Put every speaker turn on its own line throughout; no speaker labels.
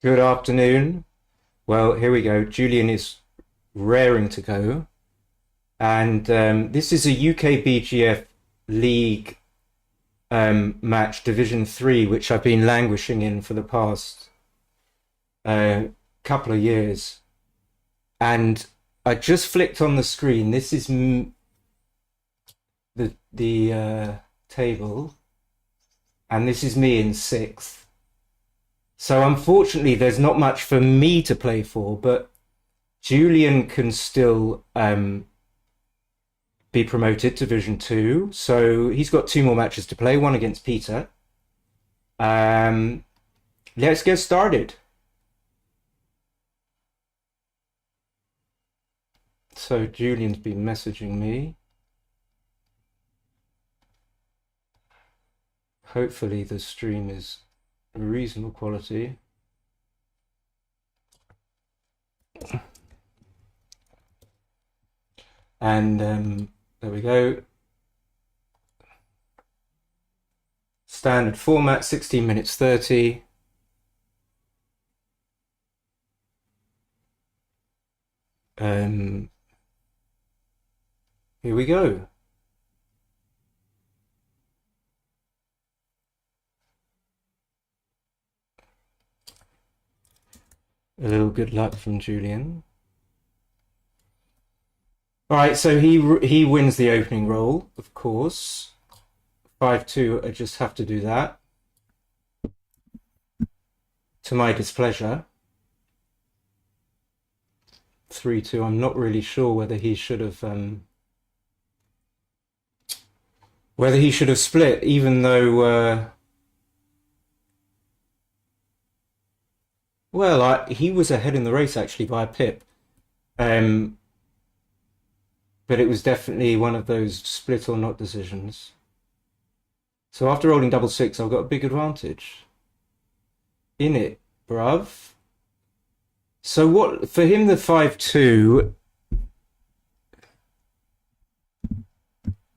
Good afternoon. Well, here we go. Julian is raring to go. And this is a UKBGF League match, Division 3, which I've been languishing in for the past couple of years. And I just flicked on the screen. This is the table, and this is me in sixth. So unfortunately, there's not much for me to play for, but Julian can still be promoted to Division 2. So he's got two more matches to play, one against Peter. Um, let's get started. So Julian's been messaging me. Hopefully the stream is reasonable quality. And there we go. Standard format, 16 minutes 30. Here we go. A little good luck from Julian. All right, so he wins the opening roll, of course. 5-2, I just have to do that. To my displeasure. 3-2, I'm not really sure whether he should have split, even though well, he was ahead in the race actually by a pip. But it was definitely one of those split or not decisions. So after rolling double six, I've got a big advantage. In it, bruv. So what, for him, the 5-2,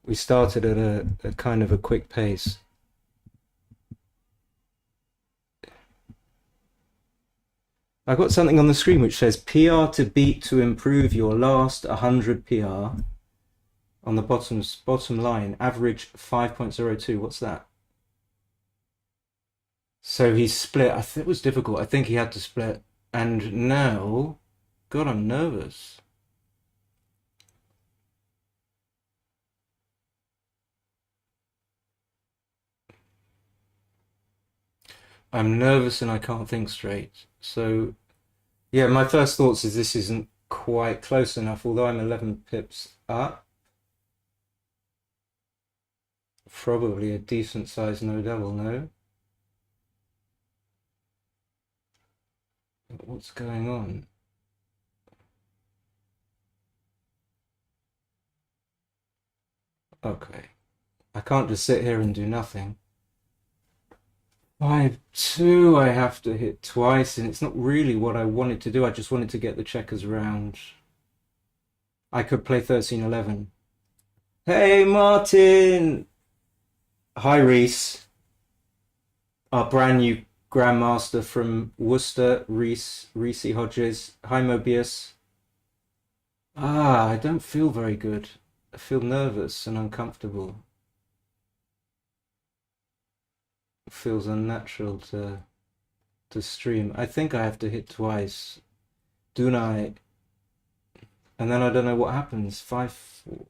we started at a kind of a quick pace. I got something on the screen which says PR to beat to improve your last 100 PR. On the bottom line, average 5.02. What's that? So he split. I think it was difficult. I think he had to split. And now, God, I'm nervous. I'm nervous and I can't think straight. So, yeah, my first thoughts is this isn't quite close enough, although I'm 11 pips up. Probably a decent size no double, no? What's going on? Okay. I can't just sit here and do nothing. 5-2, I have to hit twice, and it's not really what I wanted to do. I just wanted to get the checkers round. I could play 13-11. Hey, Martin! Hi, Reese. Our brand new Grandmaster from Worcester, Reese Hodges. Hi, Mobius. I don't feel very good. I feel nervous and uncomfortable. It feels unnatural to stream. I think I have to hit twice. Don't I? And then I don't know what happens. 5-4.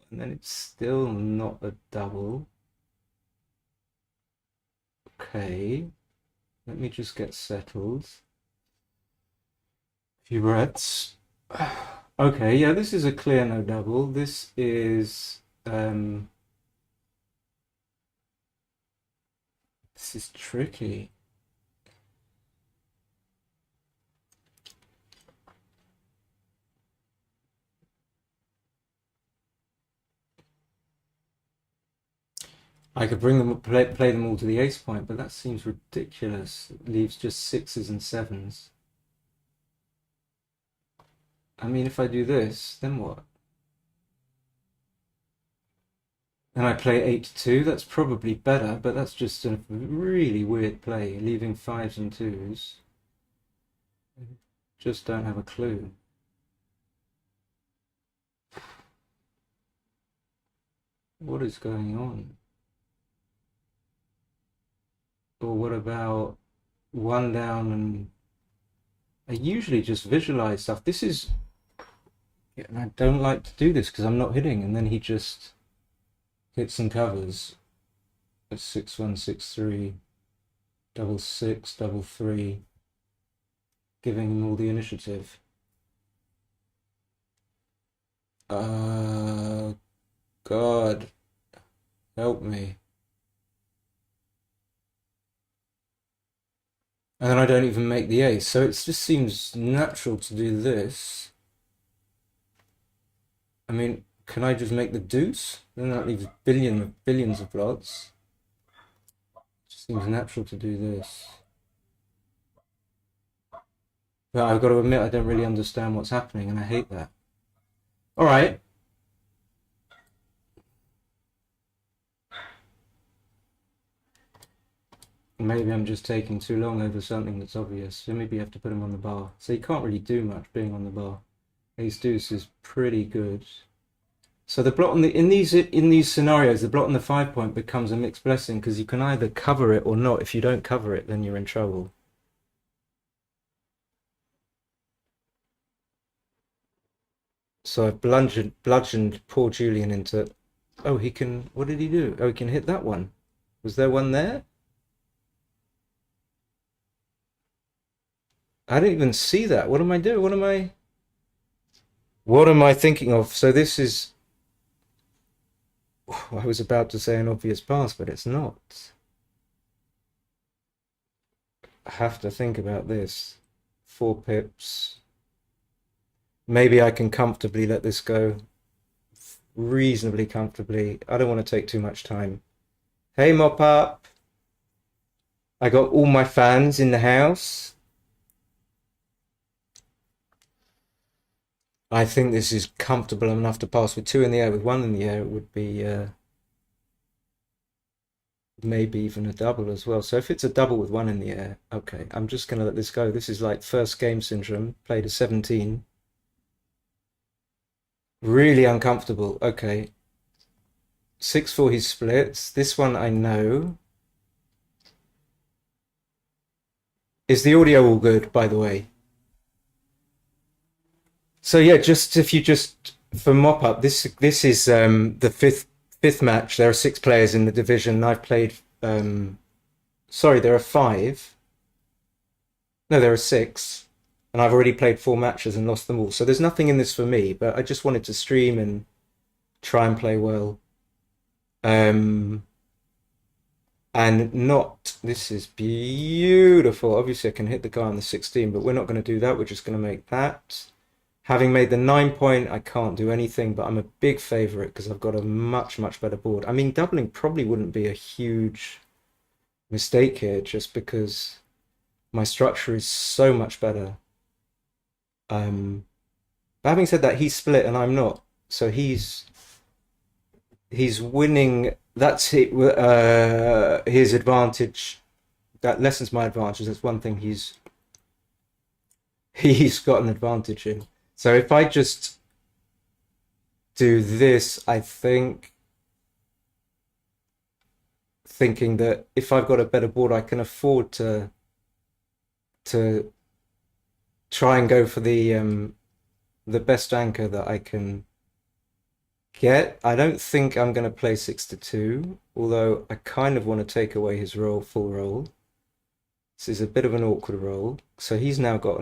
And then it's still not a double. Okay. Let me just get settled. A few breaths. Okay, yeah, this is a clear no double. This is tricky. I could bring them play them all to the ace point, but that seems ridiculous. It leaves just sixes and sevens. I mean, if I do this, then what? And I play 8-2, that's probably better, but that's just a really weird play, leaving fives and twos. Just don't have a clue. What is going on? Or what about one down? And I usually just visualize stuff. This is, and I don't like to do this because I'm not hitting, and then he just hits and covers. It's 6-1, 6-3, double six, double three, giving him all the initiative. God, help me. And then I don't even make the ace, so it just seems natural to do this. I mean, can I just make the deuce? Then that leaves billions of blots. It just seems natural to do this. But I've got to admit, I don't really understand what's happening, and I hate that. All right. Maybe I'm just taking too long over something that's obvious. So maybe you have to put him on the bar. So you can't really do much being on the bar. Ace deuce is pretty good. So the blot on the in these scenarios, the blot on the 5 point becomes a mixed blessing because you can either cover it or not. If you don't cover it, then you're in trouble. So I've bludgeoned poor Julian into. Oh, he can. What did he do? Oh, he can hit that one. Was there one there? I didn't even see that. What am I doing? What am I thinking of? So this is. I was about to say an obvious pass, but it's not. I have to think about this. 4 pips. Maybe I can comfortably let this go. Reasonably comfortably. I don't want to take too much time. Hey, mop up. I got all my fans in the house. I think this is comfortable enough to pass with 2 in the air. With 1 in the air, it would be maybe even a double as well. So if it's a double with 1 in the air, okay, I'm just going to let this go. This is like first game syndrome. Played a 17. Really uncomfortable. Okay. 6-4 he splits. This one I know. Is the audio all good, by the way? So yeah, just if you just for mop up, this is the fifth match. There are 6 players in the division. I've played sorry, there are 5. No, there are 6. And I've already played 4 matches and lost them all. So there's nothing in this for me, but I just wanted to stream and try and play well. And not, this is beautiful. Obviously I can hit the guy on the 16, but we're not going to do that. We're just going to make that. Having made the 9 point, I can't do anything, but I'm a big favorite because I've got a much better board. I mean, doubling probably wouldn't be a huge mistake here just because my structure is so much better. But having said that, he's split and I'm not. So he's winning. That's his advantage. That lessens my advantage. That's one thing he's got an advantage in. So if I just do this, I think thinking that if I've got a better board, I can afford to try and go for the best anchor that I can get. I don't think I'm going to play 6-2, although I kind of want to take away his full roll. This is a bit of an awkward roll. So he's now got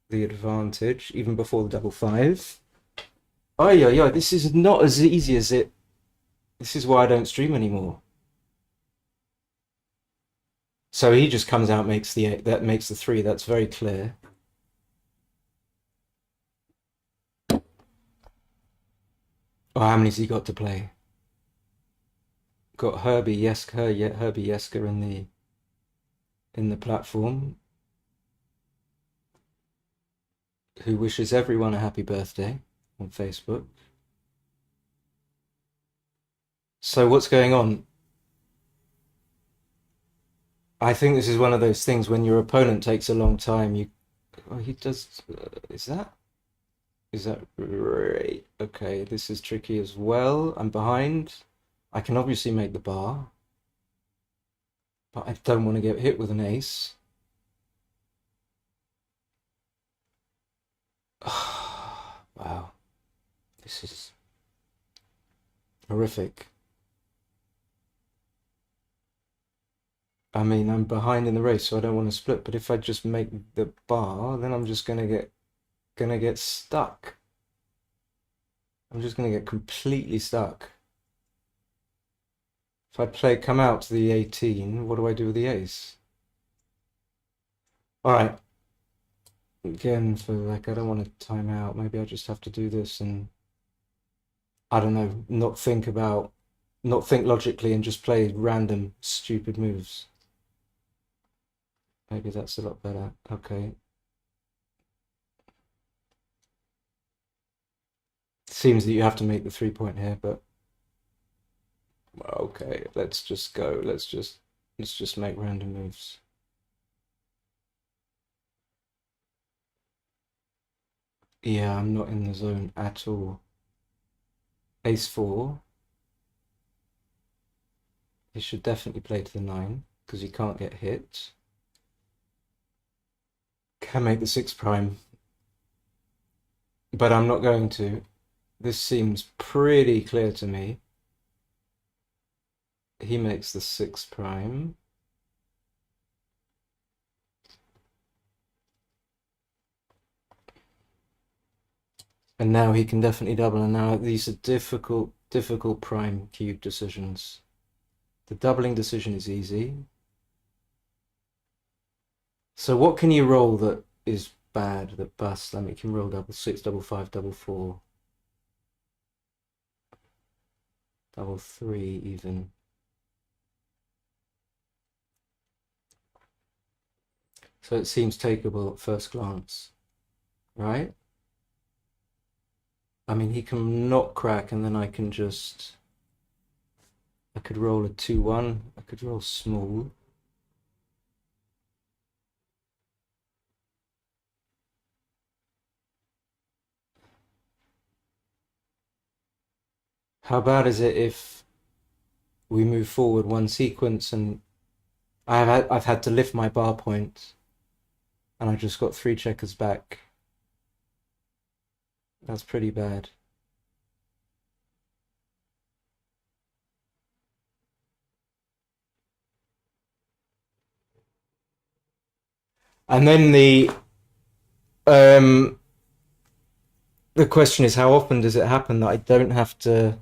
the advantage, even before the double 5. Oh yeah, this is not as easy as it. This is why I don't stream anymore. So he just comes out, makes the 8, that makes the 3. That's very clear. Oh, how many's he got to play? Got Herbie Jeska in the platform, who wishes everyone a happy birthday on Facebook. So what's going on? I think this is one of those things when your opponent takes a long time, Oh, he does. Is that? Is that right? Okay, this is tricky as well. I'm behind. I can obviously make the bar, but I don't want to get hit with an ace. Wow, this is horrific. I mean, I'm behind in the race, so I don't want to split. But if I just make the bar, then I'm just gonna get stuck. I'm just gonna get completely stuck. If I play come out to the 18, what do I do with the ace? All right. Again, for like, I don't want to time out. Maybe I just have to do this and I don't know, not think logically and just play random stupid moves. Maybe that's a lot better. Okay. Seems that you have to make the 3 point here, but okay, let's just go. Let's just make random moves. Yeah, I'm not in the zone at all. Ace 4. He should definitely play to the 9 because he can't get hit. Can make the 6 prime, but I'm not going to. This seems pretty clear to me. He makes the 6 prime. And now he can definitely double, and now these are difficult prime cube decisions. The doubling decision is easy. So what can you roll that is bad, that busts? Let me can roll double 6, double 5, double 4, double 3 even. So it seems takeable at first glance, right? I mean, he can not crack, and then I could roll a 2-1. I could roll small. How bad is it if we move forward one sequence and I've had to lift my bar point and I just got 3 checkers back? That's pretty bad. And then um the question is, how often does it happen that I don't have to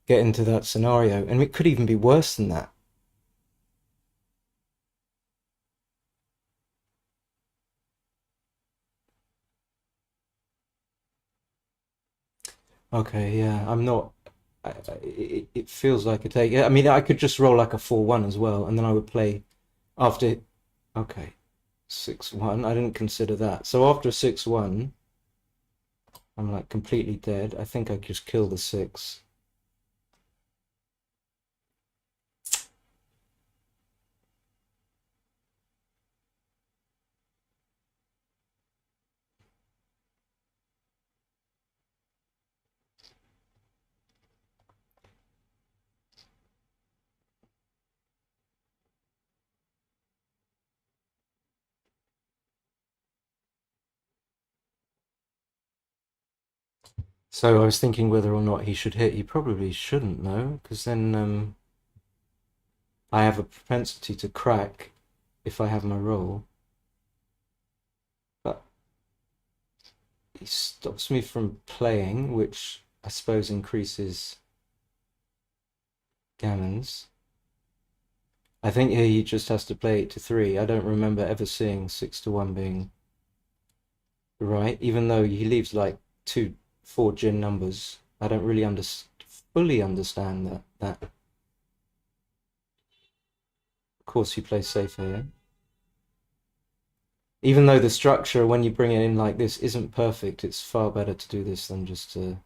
get into that scenario? And it could even be worse than that. Okay, yeah, I'm not. It feels like a take. I mean, I could just roll like a 4-1 as well, and then I would play after. Okay, 6-1. I didn't consider that. So after 6-1, I'm like completely dead. I think I just kill the 6. So I was thinking whether or not he should hit. He probably shouldn't, though, because then I have a propensity to crack if I have my roll. But he stops me from playing, which I suppose increases gammons. I think here he just has to play 8 to 3. I don't remember ever seeing 6-1 being right, even though he leaves like 4 gin numbers. I don't really fully understand that. Of course, he plays safe here. Even though the structure, when you bring it in like this, isn't perfect, it's far better to do this than just to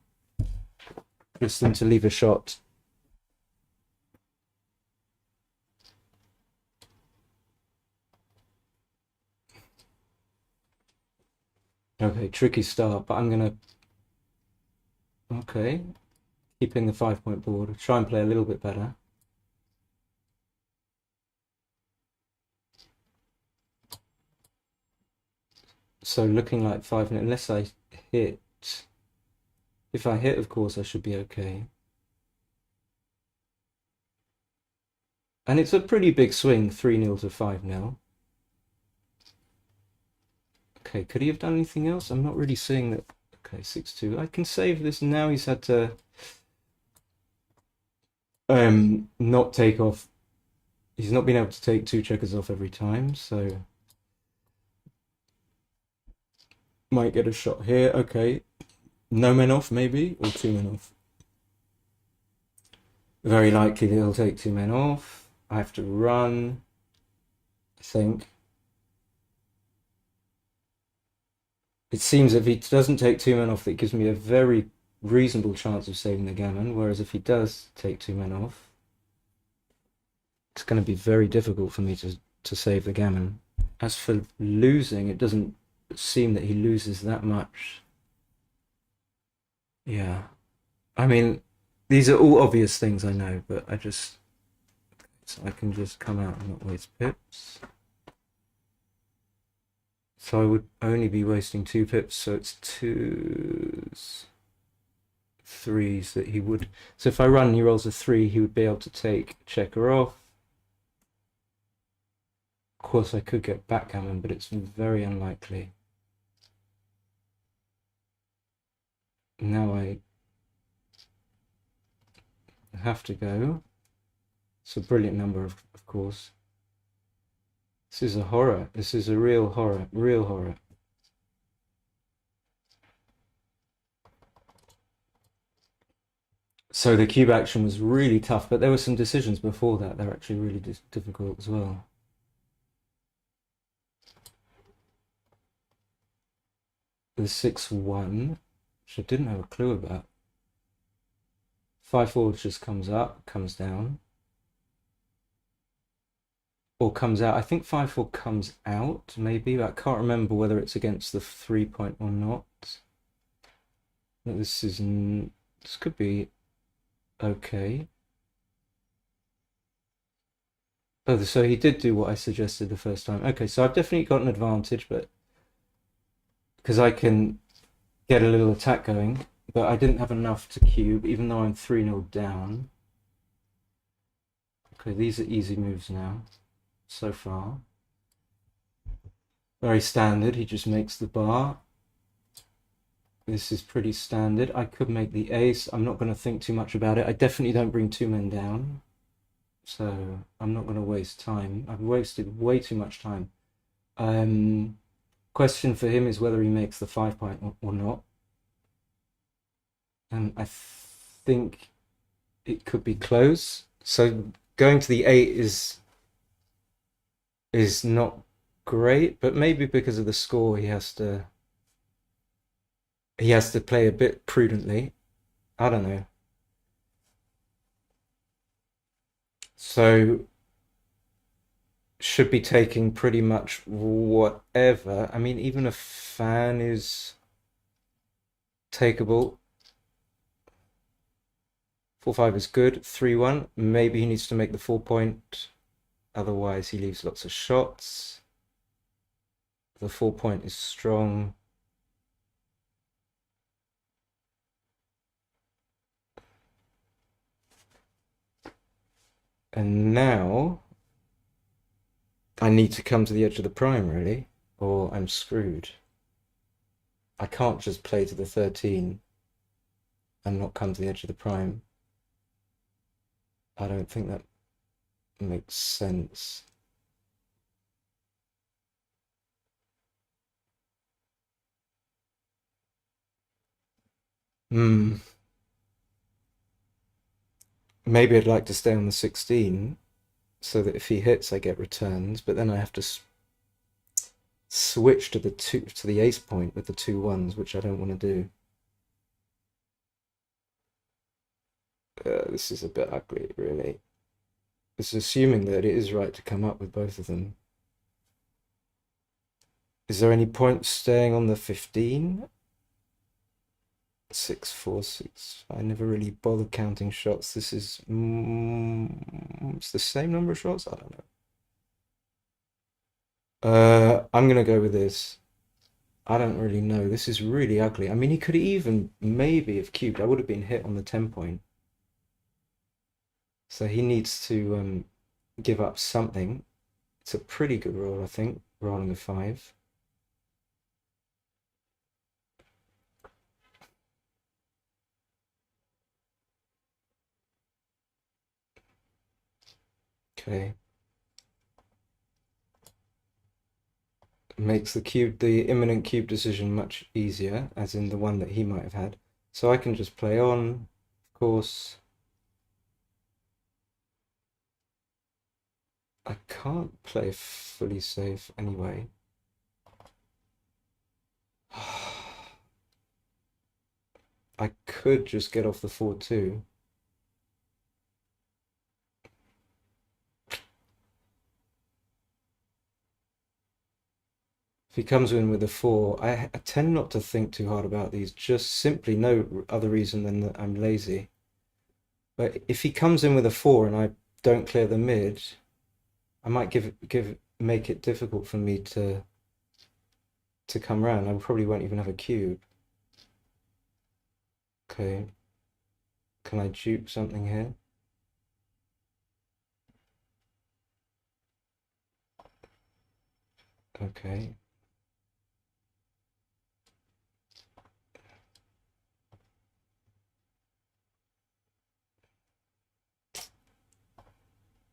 leave a shot. Okay, tricky start, but I'm gonna... Okay, keeping the 5-point board. Try and play a little bit better. So looking like 5, unless I hit. If I hit, of course, I should be okay. And it's a pretty big swing, 3-0 to 5-0. Okay, could he have done anything else? I'm not really seeing that. Okay, 6-2. I can save this now. He's had to not take off. He's not been able to take 2 checkers off every time, so might get a shot here. Okay, no men off maybe, or 2 men off. Very likely that he'll take 2 men off. I have to run, I think. It seems if he doesn't take 2 men off, that gives me a very reasonable chance of saving the gammon, whereas if he does take 2 men off, it's going to be very difficult for me to save the gammon. As for losing, it doesn't seem that he loses that much. Yeah. I mean, these are all obvious things I know, but so I can just come out and not waste pips. So I would only be wasting 2 pips, so it's 2s, 3s that he would... So if I run and he rolls a 3, he would be able to take checker off. Of course, I could get backgammon, but it's very unlikely. Now I have to go. It's a brilliant number, of course. This is a horror. This is a real horror. Real horror. So the cube action was really tough, but there were some decisions before that. They're actually really difficult as well. The 6-1, which I didn't have a clue about. 5-4 just comes up, comes down. Or comes out. I think 5-4 comes out, maybe, but I can't remember whether it's against the 3-point or not. This could be okay. Oh, so he did do what I suggested the first time. Okay, so I've definitely got an advantage, but because I can get a little attack going, but I didn't have enough to cube, even though I'm 3-0 down. Okay, these are easy moves now, so far. Very standard, he just makes the bar. This is pretty standard. I could make the ace. I'm not going to think too much about it. I definitely don't bring 2 men down, so I'm not going to waste time. I've wasted way too much time. Question for him is whether he makes the 5-point or not. And I think it could be close. So going to the 8 is not great, but maybe because of the score he has to play a bit prudently. I don't know. So should be taking pretty much whatever. I mean, even a fan is takeable. 4-5 is good. 3-1. Maybe he needs to make the 4-point. Otherwise, he leaves lots of shots. The 4-point is strong. And now I need to come to the edge of the prime, really, or I'm screwed. I can't just play to the 13 and not come to the edge of the prime. I don't think that makes sense. Maybe I'd like to stay on the 16 so that if he hits I get returns, but then I have to switch to the ace point with the 2-1s, which I don't want to do. This is a bit ugly, really. It's assuming that it is right to come up with both of them. Is there any point staying on the 15? 6, 4, 6. I never really bothered counting shots. This is it's the same number of shots? I don't know. I'm gonna go with this. I don't really know. This is really ugly. I mean, he could even maybe have cubed. I would have been hit on the 10 point. So he needs to give up something. It's a pretty good roll, I think, rolling a 5. Okay. Makes the imminent cube decision much easier, as in the one that he might have had. So I can just play on, of course. I can't play fully safe anyway. I could just get off the 4-2. If he comes in with a 4, I tend not to think too hard about these, just simply no other reason than that I'm lazy. But if he comes in with a 4 and I don't clear the mid, I might make it difficult for me to come around. I probably won't even have a cube. Okay. Can I dupe something here? Okay.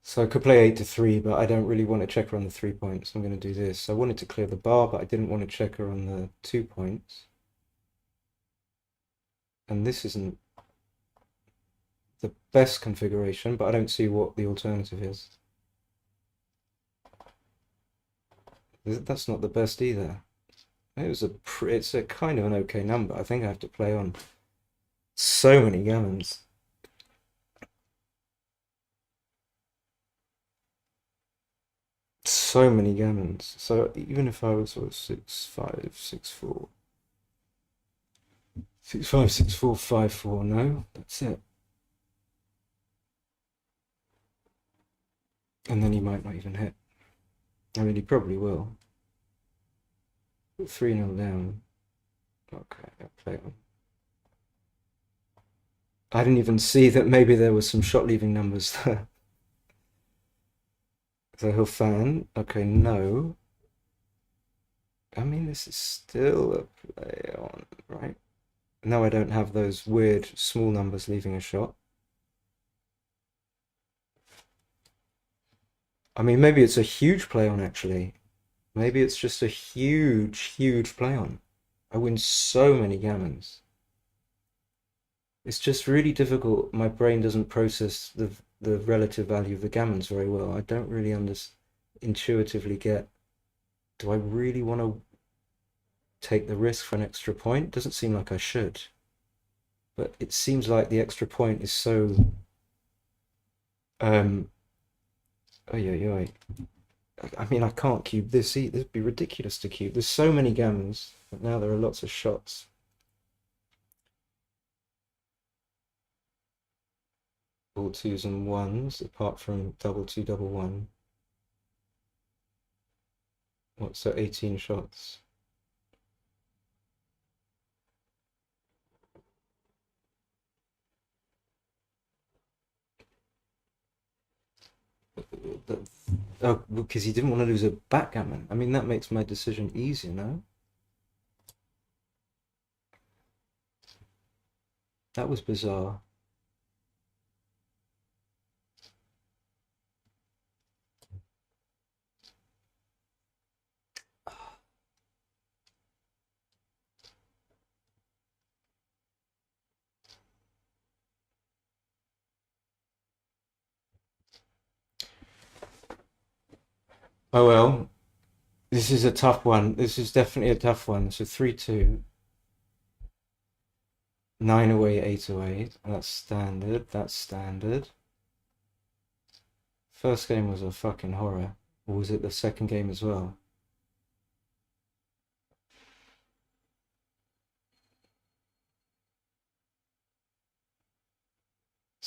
So I could play 8 to 3, but I don't really want to check her on the 3 points. I'm going to do this. I wanted to clear the bar, but I didn't want to check her on the 2 points. And this isn't the best configuration, but I don't see what the alternative is. That's not the best either. It's a kind of an okay number. I think I have to play on. So many gammons. So many gammons. So even if I was sort of 6, 5, 6, 4, 6, 5, 6, 4, 5, 4, no, that's it. And then he might not even hit. I mean, he probably will. 3-0 down. Okay, I'll play on. I didn't even see that maybe there was some shot leaving numbers there. So he'll fan. Okay, no. I mean, this is still a play on, right? No, I don't have those weird small numbers leaving a shot. I mean, maybe it's a huge play on, actually. Maybe it's just a huge, huge play on. I win so many gammons. It's just really difficult. My brain doesn't process the relative value of the gammons very well. I don't really intuitively get, do I really want to take the risk for an extra point? Doesn't seem like I should. But it seems like the extra point is so oh yeah. I mean, I can't cube this either. It'd be ridiculous to cube. There's so many gammons, but now there are lots of shots. All 2s and 1s, apart from double 2, double 1. What's so 18 shots? Oh, because he didn't want to lose a backgammon. I mean, that makes my decision easier, no? That was bizarre. Oh well, this is a tough one. This is definitely a tough one. So 3-2. 9 away, 8 away. That's standard. That's standard. First game was a fucking horror. Or was it the second game as well?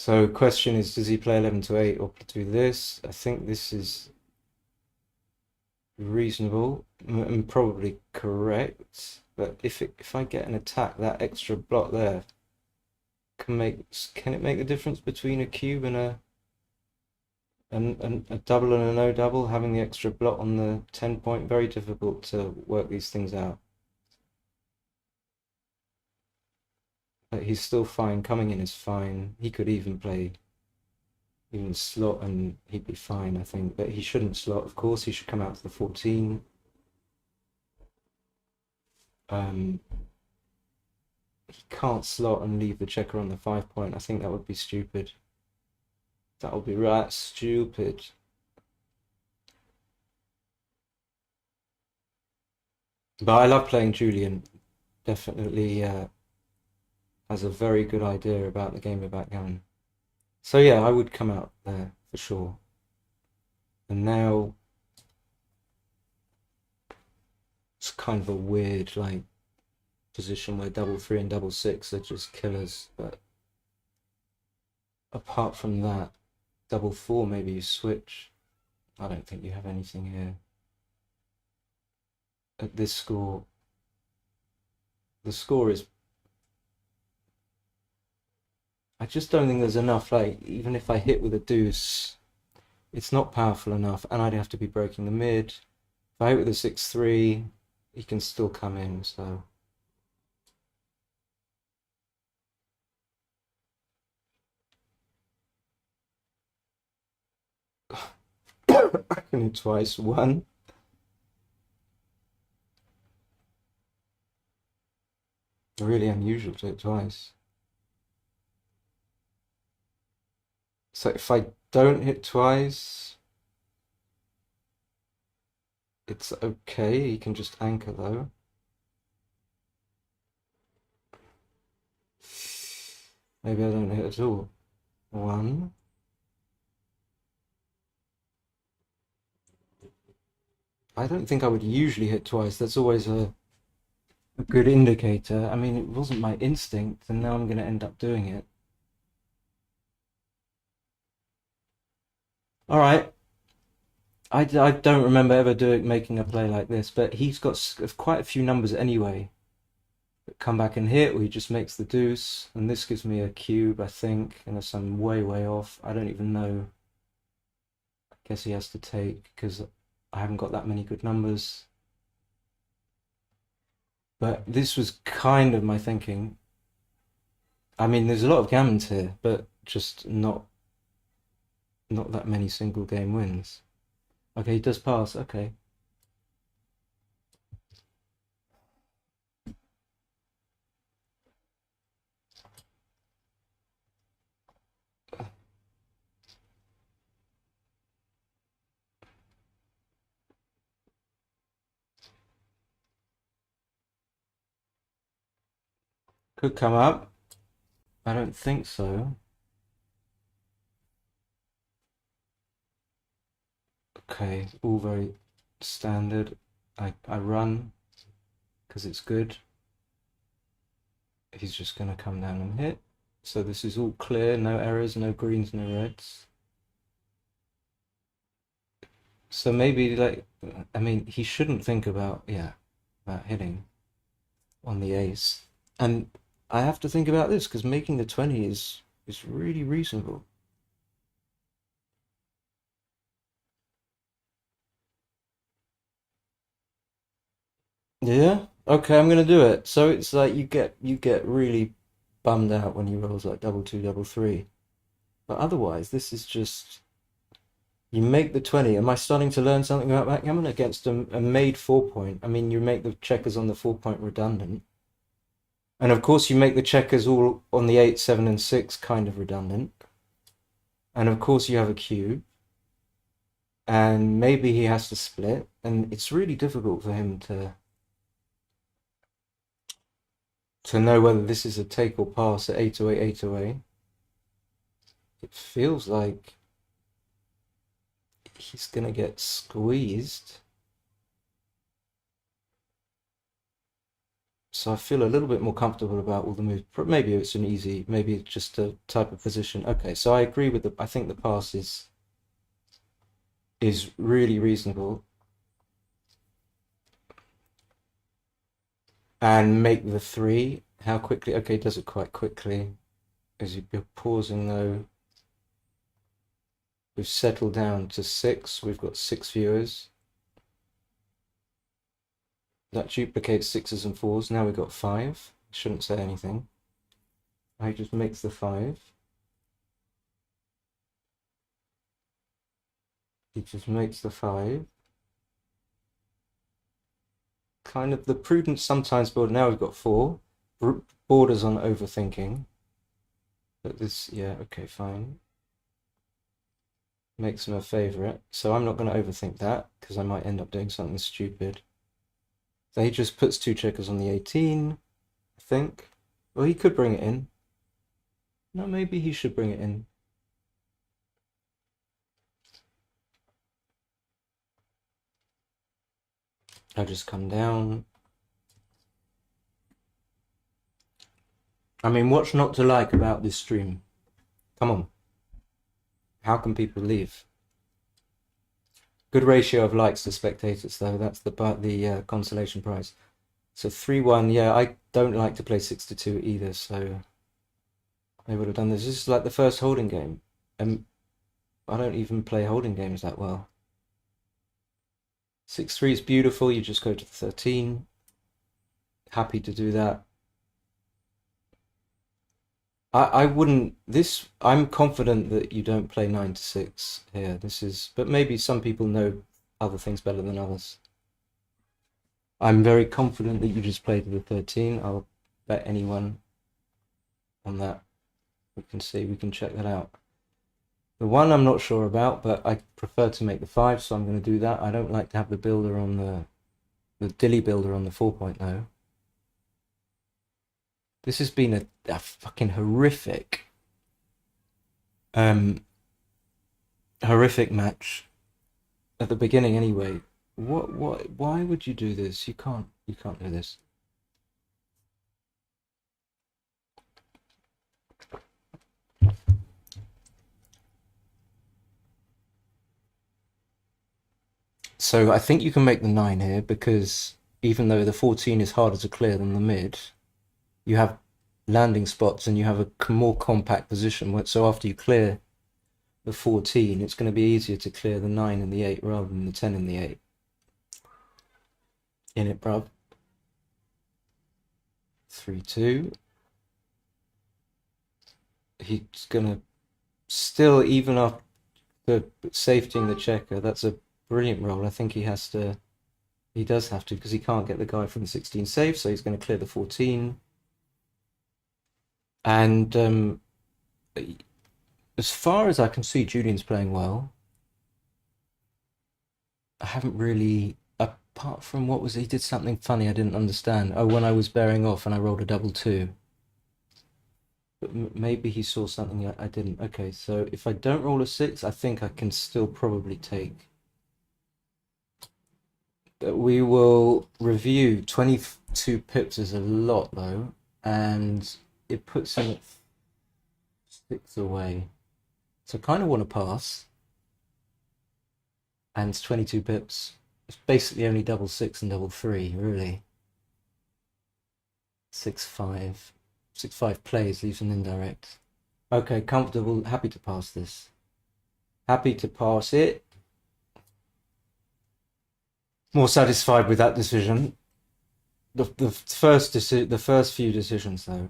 So question is, does he play 11 to 8 or do this? I think this is reasonable and probably correct. But if I get an attack, that extra block there can it make the difference between a cube and a double and a no double? Having the extra block on the 10 point, very difficult to work these things out. But he's still fine. Coming in is fine. He could even play slot and he'd be fine, I think. But he shouldn't slot, of course. He should come out to the 14. He can't slot and leave the checker on the 5 point. I think that would be stupid. That would be right stupid. But I love playing Julian. Definitely has a very good idea about the game of backgammon. So yeah, I would come out there for sure. And now it's kind of a weird like position where double 3 and double 6 are just killers. But apart from that, double 4 maybe you switch. I don't think you have anything here. At this score, the score is, I just don't think there's enough, like, even if I hit with a deuce, it's not powerful enough, and I'd have to be breaking the mid. If I hit with a 6-3, he can still come in, so. I can hit twice, one. Really unusual to hit twice. So if I don't hit twice, it's okay. He can just anchor though. Maybe I don't hit at all. One. I don't think I would usually hit twice. That's always a good indicator. I mean, it wasn't my instinct, and now I'm going to end up doing it. All right. I don't remember ever making a play like this, but he's got quite a few numbers anyway that come back and hit, or he just makes the deuce, and this gives me a cube, I think, unless I'm way, way off. I don't even know. I guess he has to take, because I haven't got that many good numbers. But this was kind of my thinking. I mean, there's a lot of gammons here, but just not that many single game wins. Okay, he does pass. Okay. Could come up. I don't think so. Okay, all very standard. I run because it's good. He's just going to come down and hit. So this is all clear, no errors, no greens, no reds. So maybe like, I mean, he shouldn't think about, yeah, about hitting on the ace. And I have to think about this because making the 20 is really reasonable. Yeah. Okay, I'm gonna do it. So it's like you get really bummed out when he rolls like double two, double three. But otherwise, this is just you make the 20. Am I starting to learn something about backgammon against a made 4 point? I mean, you make the checkers on the 4 point redundant. And of course, you make the checkers all on the 8, 7, and 6 kind of redundant. And of course, you have a cube. And maybe he has to split. And it's really difficult for him to know whether this is a take or pass at 808, 808. It feels like he's going to get squeezed. So I feel a little bit more comfortable about all the moves. Maybe it's an easy, maybe it's just a type of position. Okay, so I agree with I think the pass is really reasonable. And make the 3. How quickly? Okay, does it quite quickly. As you're pausing though. We've settled down to 6. We've got 6 viewers. That duplicates 6s and 4s. Now we've got 5. Shouldn't say anything. I just makes the 5. He just makes the 5. Kind of the prudence sometimes board. Now we've got 4. Borders on overthinking. But this, yeah, okay, fine. Makes him a favourite. So I'm not going to overthink that because I might end up doing something stupid. So he just puts 2 checkers on the 18, I think. Well, he could bring it in. No, maybe he should bring it in. I'll just come down. I mean, what's not to like about this stream? Come on. How can people leave? Good ratio of likes to spectators, though. That's the consolation prize. So 3-1. Yeah, I don't like to play 6-2 either, so they would have done this. This is like the first holding game. I don't even play holding games that well. 6-3 is beautiful. You just go to the 13. Happy to do that. I wouldn't. I'm confident that you don't play 9-6 here. But maybe some people know other things better than others. I'm very confident that you just play to the 13. I'll bet anyone on that. We can check that out. The 1 I'm not sure about, but I prefer to make the 5, so I'm going to do that. I don't like to have the builder on the dilly builder on the 4-point though. This has been a fucking horrific match at the beginning anyway. Why would you do this? You can't do this. So I think you can make the 9 here because even though the 14 is harder to clear than the mid, you have landing spots and you have a more compact position. So after you clear the 14, it's going to be easier to clear the 9 and the 8 rather than the 10 and the 8. In it, bruv. 3-2. He's going to still, even after safetying the checker, that's a brilliant roll. I think he does have to because he can't get the guy from the 16 safe, so he's going to clear the 14. And as far as I can see, Julian's playing well. I haven't really, apart from he did something funny I didn't understand. Oh, when I was bearing off and I rolled a 2-2. But maybe he saw something I didn't. Okay, so if I don't roll a 6, I think I can still probably take. We will review. 22 pips is a lot though, and it puts him at 6 away. So I kind of want to pass. And it's 22 pips. It's basically only 6 and 3, really. 6-5. 6-5 plays, leaves an indirect. Okay, comfortable. Happy to pass this. Happy to pass it. More satisfied with that decision. The first few decisions though.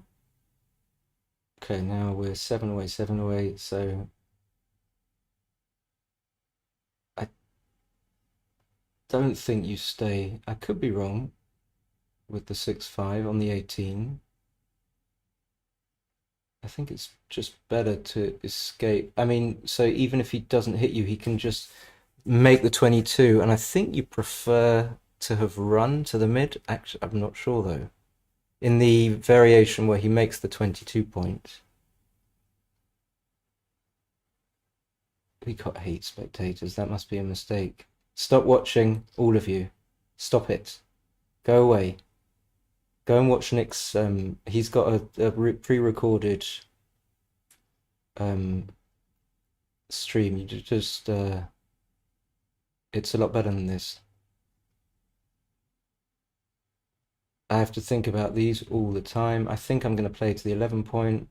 Okay, now we're 7 away, so I don't think you stay. I could be wrong with the 6-5 on the 18. I think it's just better to escape. I mean, so even if he doesn't hit you, he can just make the 22, and I think you prefer to have run to the mid. Actually, I'm not sure though. In the variation where he makes the 22 point. We got 8 spectators. That must be a mistake. Stop watching, all of you. Stop it. Go away. Go and watch Nick's. He's got a pre-recorded um stream. You just it's a lot better than this. I have to think about these all the time. I think I'm going to play to the 11 point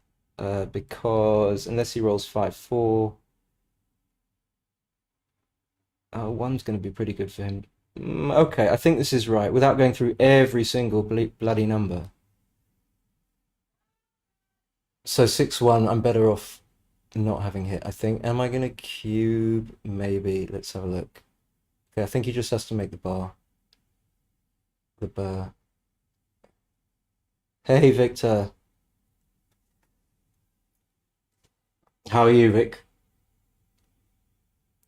because unless he rolls 5-4, one's going to be pretty good for him. Okay, I think this is right without going through every single bloody number. So 6-1, I'm better off not having hit, I think. Am I going to cube? Maybe. Let's have a look. Okay, I think he just has to make the bar. The bar. Hey, Victor. How are you, Vic?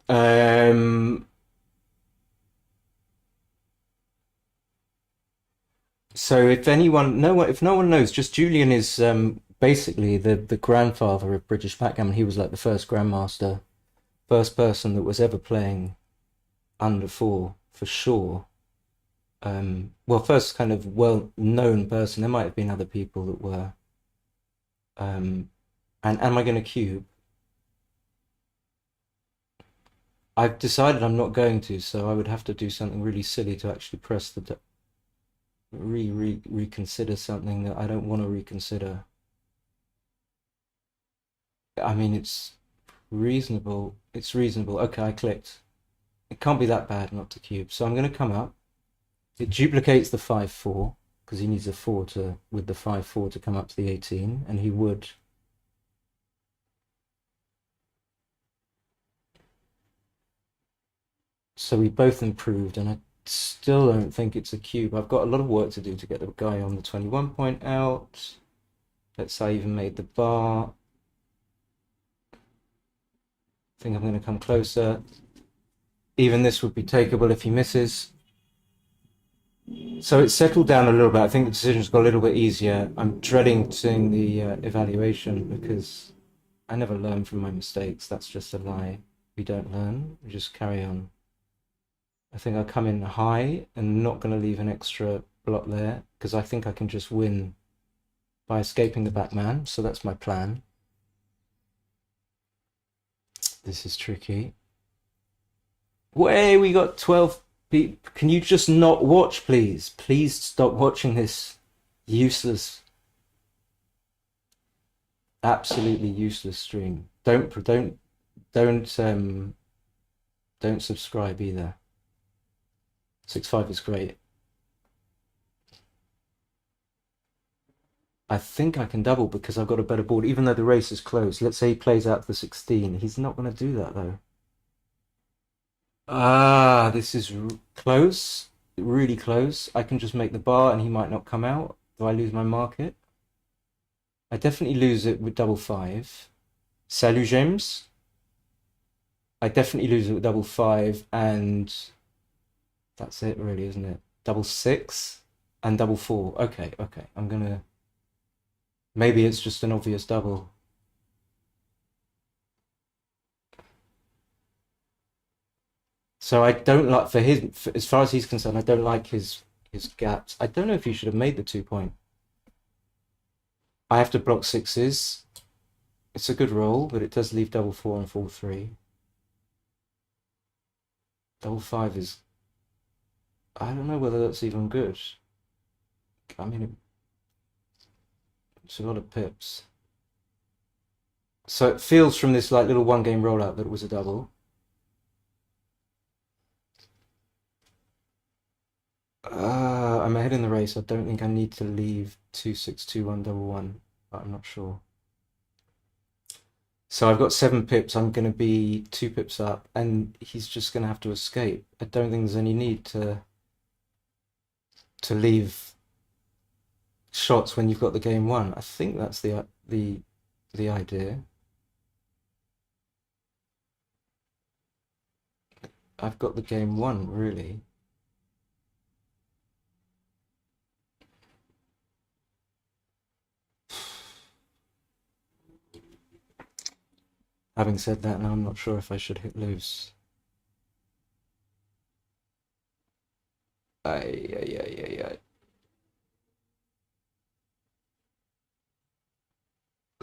Um, so if no one knows, just Julian is basically the grandfather of British backgammon. He was like the first grandmaster, first person that was ever playing under four for sure. Well, first kind of well-known person. There might have been other people that were. And am I going to cube? I've decided I'm not going to, so I would have to do something really silly to actually press the reconsider something that I don't want to reconsider. I mean, it's reasonable. It's reasonable. Okay, I clicked. It can't be that bad not to cube. So I'm going to come up. It duplicates the 5-4 because he needs a 4 to with the 5-4 to come up to the 18, and he would. So we both improved, and I still don't think it's a cube. I've got a lot of work to do to get the guy on the 21 point out. Let's say I even made the bar. I think I'm going to come closer. Even this would be takeable if he misses. So it's settled down a little bit. I think the decision's got a little bit easier. I'm dreading seeing the evaluation because I never learn from my mistakes. That's just a lie. We don't learn. We just carry on. I think I'll come in high and not going to leave an extra block there because I think I can just win by escaping the back man. So that's my plan. This is tricky. Way, we got 12 people. Can you just not watch, please? Please stop watching this useless, absolutely useless stream. Don't subscribe either. 6-5 is great. I think I can double because I've got a better board, even though the race is close. Let's say he plays out the 16. He's not going to do that though. Ah, this is close, really close. I can just make the bar and he might not come out. Do I lose my market? I definitely lose it with double 5. Salut, James. I definitely lose it with double 5, and that's it, really, isn't it? Double 6 and double 4. Okay, okay. I'm gonna. Maybe it's just an obvious double. So I don't like as far as he's concerned, I don't like his gaps. I don't know if he should have made the 2 point. I have to block 6s. It's a good roll, but it does leave double 4 and full 3. Double 5 is. I don't know whether that's even good. I mean, it's a lot of pips. So it feels from this like little one game rollout that it was a double. I'm ahead in the race. I don't think I need to leave 2-6-2-1 double 1, but I'm not sure. So I've got 7 pips. I'm going to be 2 pips up, and he's just going to have to escape. I don't think there's any need to leave shots when you've got the game won. I think that's the idea. I've got the game won, really. Having said that, now I'm not sure if I should hit loose. Ay, ay, ay, ay, ay.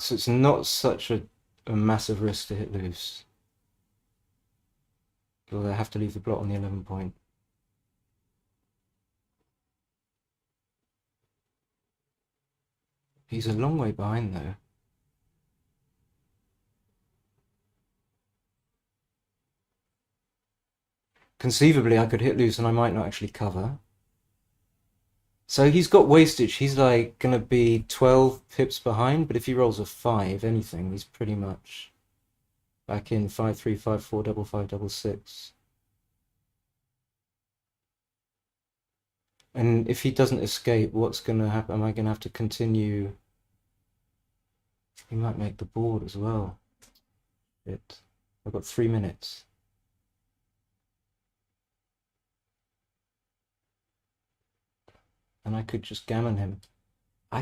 So it's not such a massive risk to hit loose. Although I have to leave the blot on the 11 point. He's a long way behind though. Conceivably, I could hit loose and I might not actually cover. So he's got wastage. He's like going to be 12 pips behind, but if he rolls a 5, anything, he's pretty much back in 5, 3, 5, 4, double 5, double 6. And if he doesn't escape, what's going to happen? Am I going to have to continue? He might make the board as well. I've got 3 minutes. And I could just gammon him.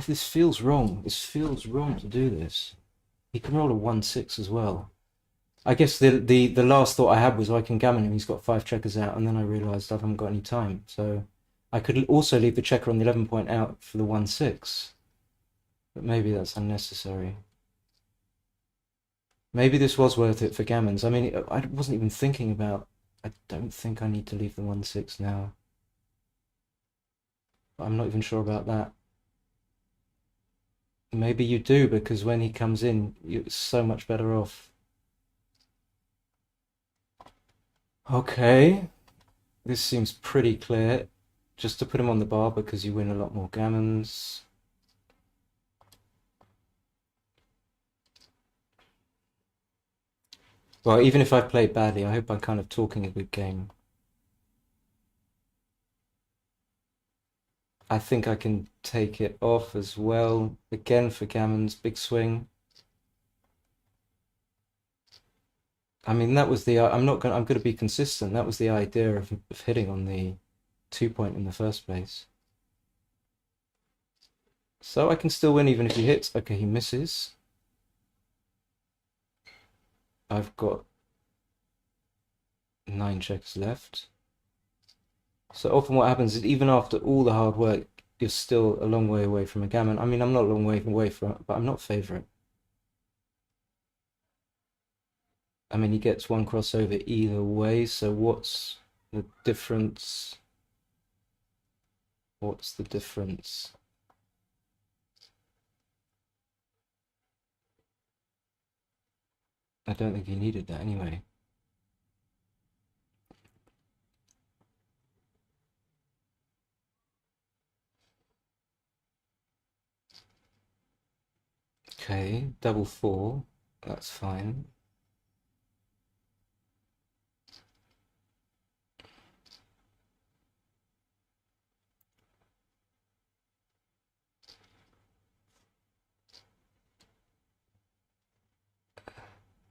This feels wrong. This feels wrong to do this. He can roll a 1-6 as well. I guess the last thought I had was I can gammon him. He's got 5 checkers out, and then I realised I haven't got any time. So I could also leave the checker on the 11 point out for the 1-6. But maybe that's unnecessary. Maybe this was worth it for gammons. I mean, I wasn't even thinking about... I don't think I need to leave the 1-6 now. But I'm not even sure about that. Maybe you do, because when he comes in, you're so much better off. Okay. This seems pretty clear. Just to put him on the bar because you win a lot more gammons. Well, even if I played badly, I hope I'm kind of talking a good game. I think I can take it off as well. Again for gammons, big swing. I mean, that was the... I'm going to be consistent. That was the idea of hitting on the 2 point in the first place. So I can still win even if he hits. Okay, he misses. I've got 9 checkers left. So often what happens is even after all the hard work, you're still a long way away from a gammon. I mean, I'm not a long way away from it, but I'm not favourite. I mean, he gets 1 crossover either way, so what's the difference? What's the difference? I don't think he needed that anyway. Okay, double 4, that's fine.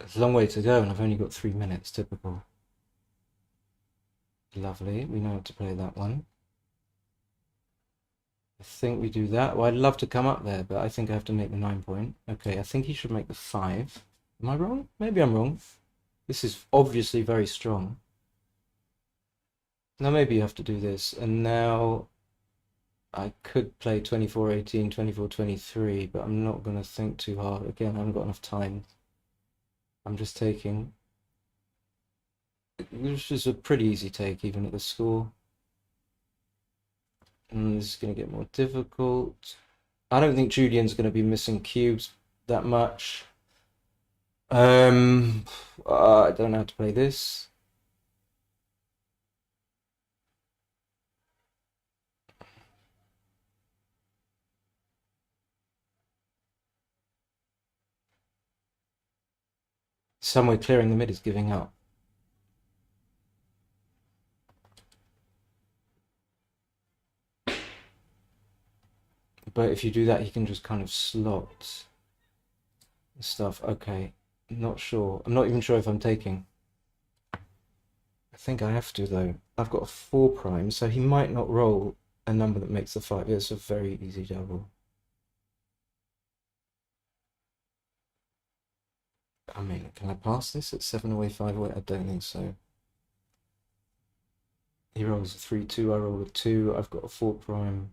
It's a long way to go and I've only got 3 minutes, typical. Lovely, we know how to play that one. I think we do that. Well, I'd love to come up there, but I think I have to make the 9 point. Okay, I think he should make the 5. Am I wrong? Maybe I'm wrong. This is obviously very strong. Now maybe you have to do this. And now I could play 24-18, 24-23, but I'm not going to think too hard. Again, I haven't got enough time. I'm just taking... Which is a pretty easy take, even at the score. And this is going to get more difficult. I don't think Julian's going to be missing cubes that much. I don't know how to play this. Somewhere clearing the mid is giving up. But if you do that, he can just kind of slot stuff. Okay, not sure. I'm not even sure if I'm taking. I think I have to, though. I've got a 4 prime, so he might not roll a number that makes the 5. It's a very easy double. I mean, can I pass this at 7 away, 5 away? I don't think so. He rolls a 3-2, I roll a 2. I've got a 4 prime.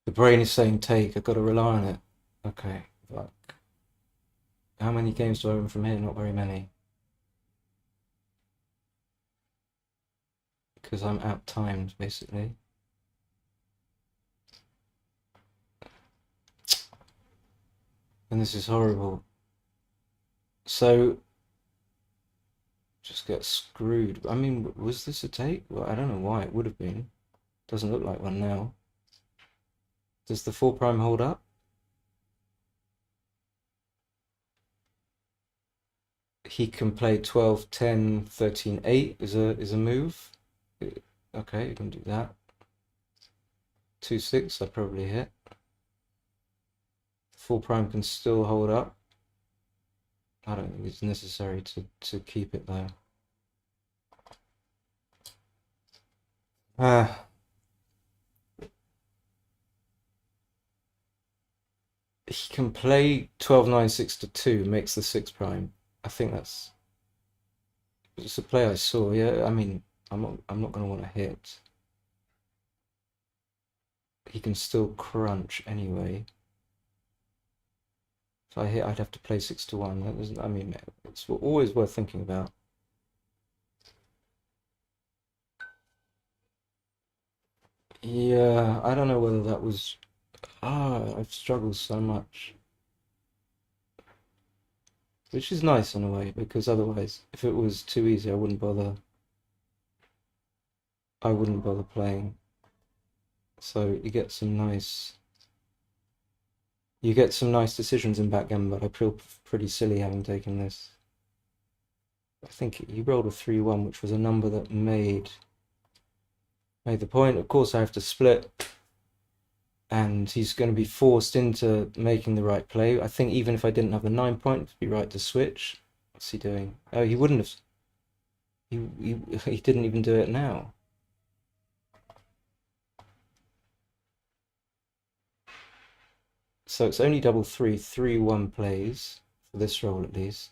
The brain is saying take, I've got to rely on it. Okay, fuck. How many games do I win from here? Not very many. Because I'm out-timed, basically. And this is horrible. So, just get screwed. I mean, was this a take? Well, I don't know why it would have been. Doesn't look like one now. Does the 4' hold up? He can play 12, 10, 13, 8 is a move. Okay, you can do that. 2, 6, I'd probably hit. 4' can still hold up. I don't think it's necessary to keep it though. He can play 12, 9, 6 to 2, makes the 6'. I think that's it's a play I saw. Yeah, I mean, I'm not going to want to hit. He can still crunch anyway. If I hit, I'd have to play 6 to 1. That doesn't. I mean, it's always worth thinking about. Yeah, I don't know whether that was. I've struggled so much. Which is nice in a way, because otherwise, if it was too easy, I wouldn't bother. I wouldn't bother playing. So you get some nice. You get some nice decisions in backgammon, but I feel pretty silly having taken this. I think he rolled a 3-1, which was a number that made the point. Of course, I have to split, and he's going to be forced into making the right play. I think even if I didn't have the 9 point, it'd be right to switch. What's he doing? Oh, he wouldn't have. He didn't even do it now. So it's only double 3, 3-1 plays for this roll at least.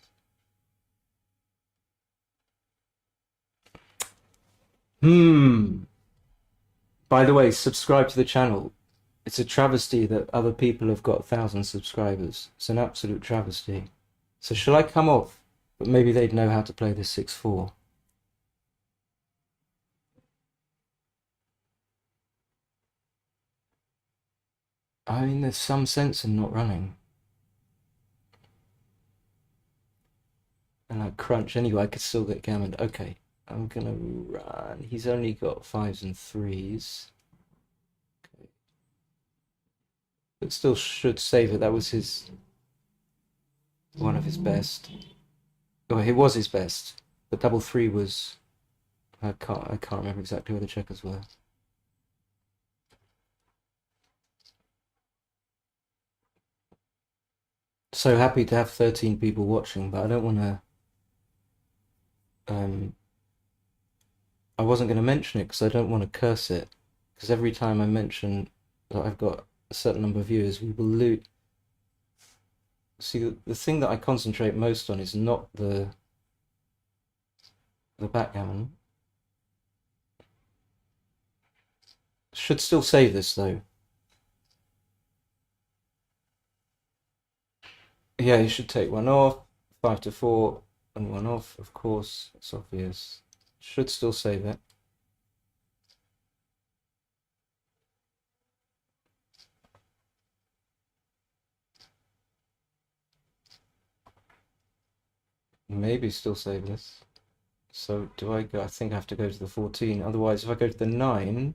By the way, subscribe to the channel. It's a travesty that other people have got 1,000 subscribers. It's an absolute travesty. So shall I come off? But maybe they'd know how to play this 6-4. I mean, there's some sense in not running. And I crunch anyway, I could still get gammoned. Okay, I'm gonna run. He's only got 5s and 3s. Okay. But still should save it. That was one of his best. Oh, it was his best. The double 3 was. I can't remember exactly where the checkers were. So happy to have 13 people watching, but I don't want to. I wasn't going to mention it because I don't want to curse it. Because every time I mention that I've got a certain number of viewers, we will lose. See, the thing that I concentrate most on is not the backgammon. Should still save this though. Yeah, he should take one off. 5 to 4 and one off, of course. It's obvious. Should still save it. Maybe still save this. So do I go? I think I have to go to the 14. Otherwise, if I go to the 9,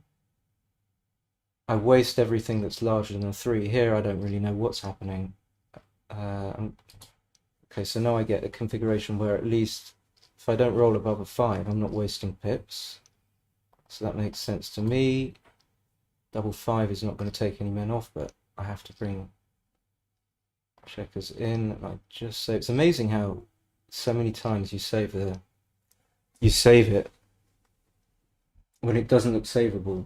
I waste everything that's larger than a 3. Here, I don't really know what's happening. Okay, so now I get a configuration where at least if I don't roll above a 5, I'm not wasting pips. So that makes sense to me. Double 5 is not going to take any men off, but I have to bring checkers in. I just say it's amazing how so many times you save it when it doesn't look savable.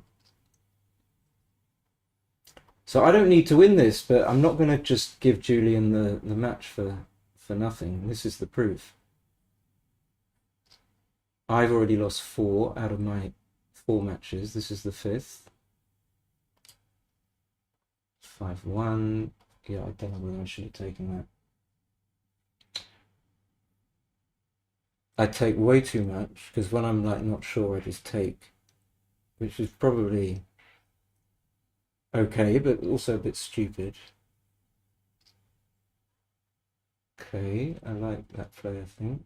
So I don't need to win this, but I'm not going to just give Julian the match for nothing. This is the proof. I've already lost 4 out of my 4 matches. This is the 5th. 5-1. Yeah, I don't know whether I should have taken that. I take way too much because when I'm like not sure, I just take, which is probably okay, but also a bit stupid. Okay, I like that play, I think.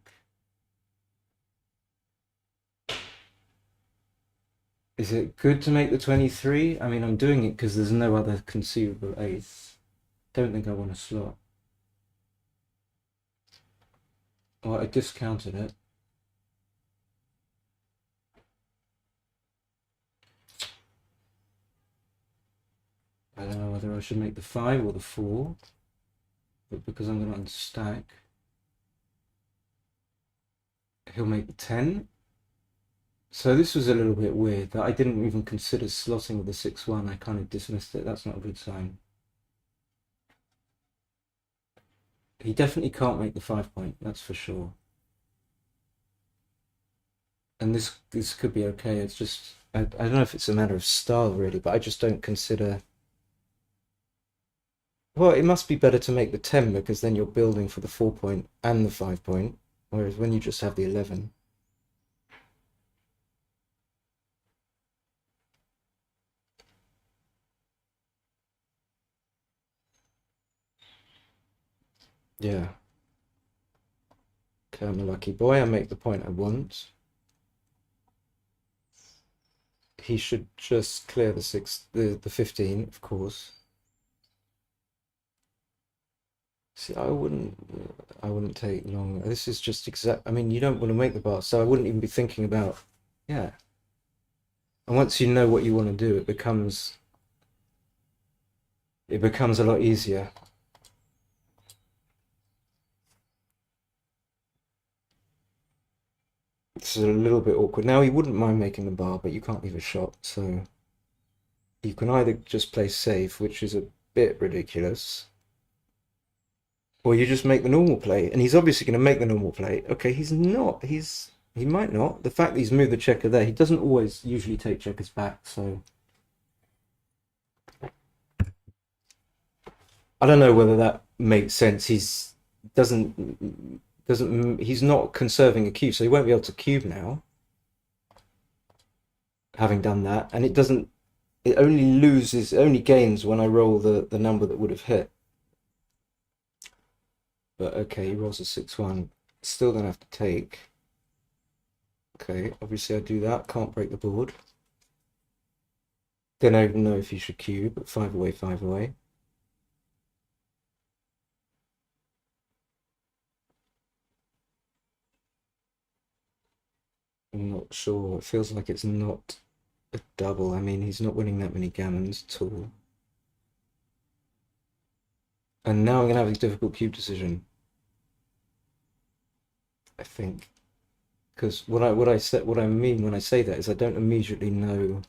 Is it good to make the 23? I mean, I'm doing it because there's no other conceivable ace. Don't think I want to slot. Well, I discounted it. I don't know whether I should make the 5 or the 4, but because I'm going to unstack, he'll make the 10. So this was a little bit weird that I didn't even consider slotting with the 6-1. I kind of dismissed it. That's not a good sign. He definitely can't make the 5 point, that's for sure. And this could be okay. It's just I don't know if it's a matter of style really, but I just don't consider. Well, it must be better to make the 10 because then you're building for the 4 point and the 5 point, whereas when you just have the 11. Yeah. Okay, I'm a lucky boy. I make the point I want. He should just clear the 15, of course. See, I wouldn't take long. This is just exact. I mean, you don't want to make the bar, so I wouldn't even be thinking about. Yeah. And once you know what you want to do, it becomes a lot easier. It's a little bit awkward. Now, he wouldn't mind making the bar, but you can't leave a shot, so you can either just play safe, which is a bit ridiculous, or you just make the normal play. And he's obviously going to make the normal play. Okay, he's not. He might not. The fact that he's moved the checker there, he doesn't always usually take checkers back, so I don't know whether that makes sense. He's not conserving a cube, so he won't be able to cube now, having done that, and it only gains when I roll the number that would have hit. But okay, he rolls a 6-1. Still gonna have to take. Okay, obviously I do that. Can't break the board. Don't even know if he should cube, but 5 away, 5 away. I'm not sure. It feels like it's not a double. I mean, he's not winning that many gammons at all. And now I'm gonna have a difficult cube decision. I think. Because what I mean when I say that is I don't immediately know.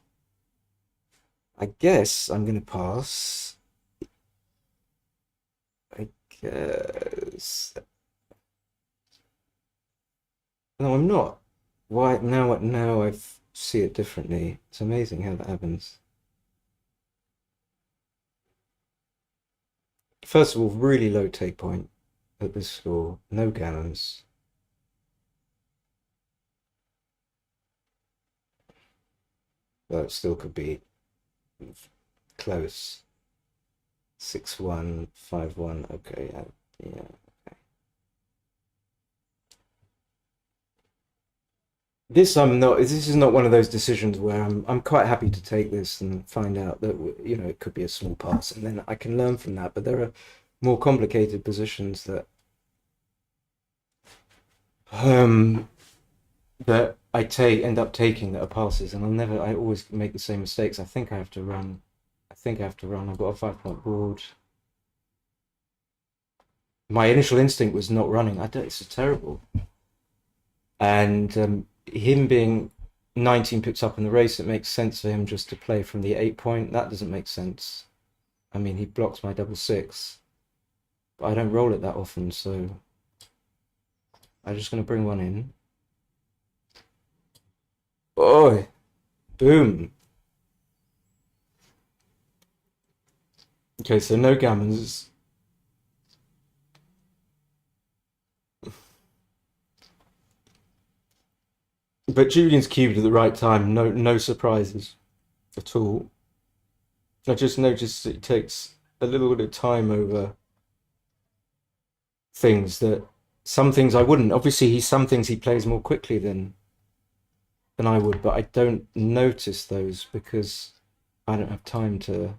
I guess I'm gonna pass. I guess. No, I'm not. Why now I see it differently. It's amazing how that happens. First of all, really low take point at this score. No gammons. But it still could be close. 6-1, 5-1. Okay, yeah. This I'm not. This is not one of those decisions where I'm quite happy to take this and find out that it could be a small pass, and then I can learn from that. But there are more complicated positions um that I end up taking that are passes, and I always make the same mistakes. I think I have to run. I've got a 5 point board. My initial instinct was not running. I don't. It's terrible. And him being 19 picks up in the race, it makes sense for him just to play from the 8 point. That doesn't make sense. I mean, he blocks my double 6, but I don't roll it that often, so I'm just going to bring one in. Oh, boom. Okay, so no gammons. But Julian's cubed at the right time. No surprises at all. I just noticed it takes a little bit of time over things that some things I wouldn't. Obviously, some things he plays more quickly than I would, but I don't notice those because I don't have time to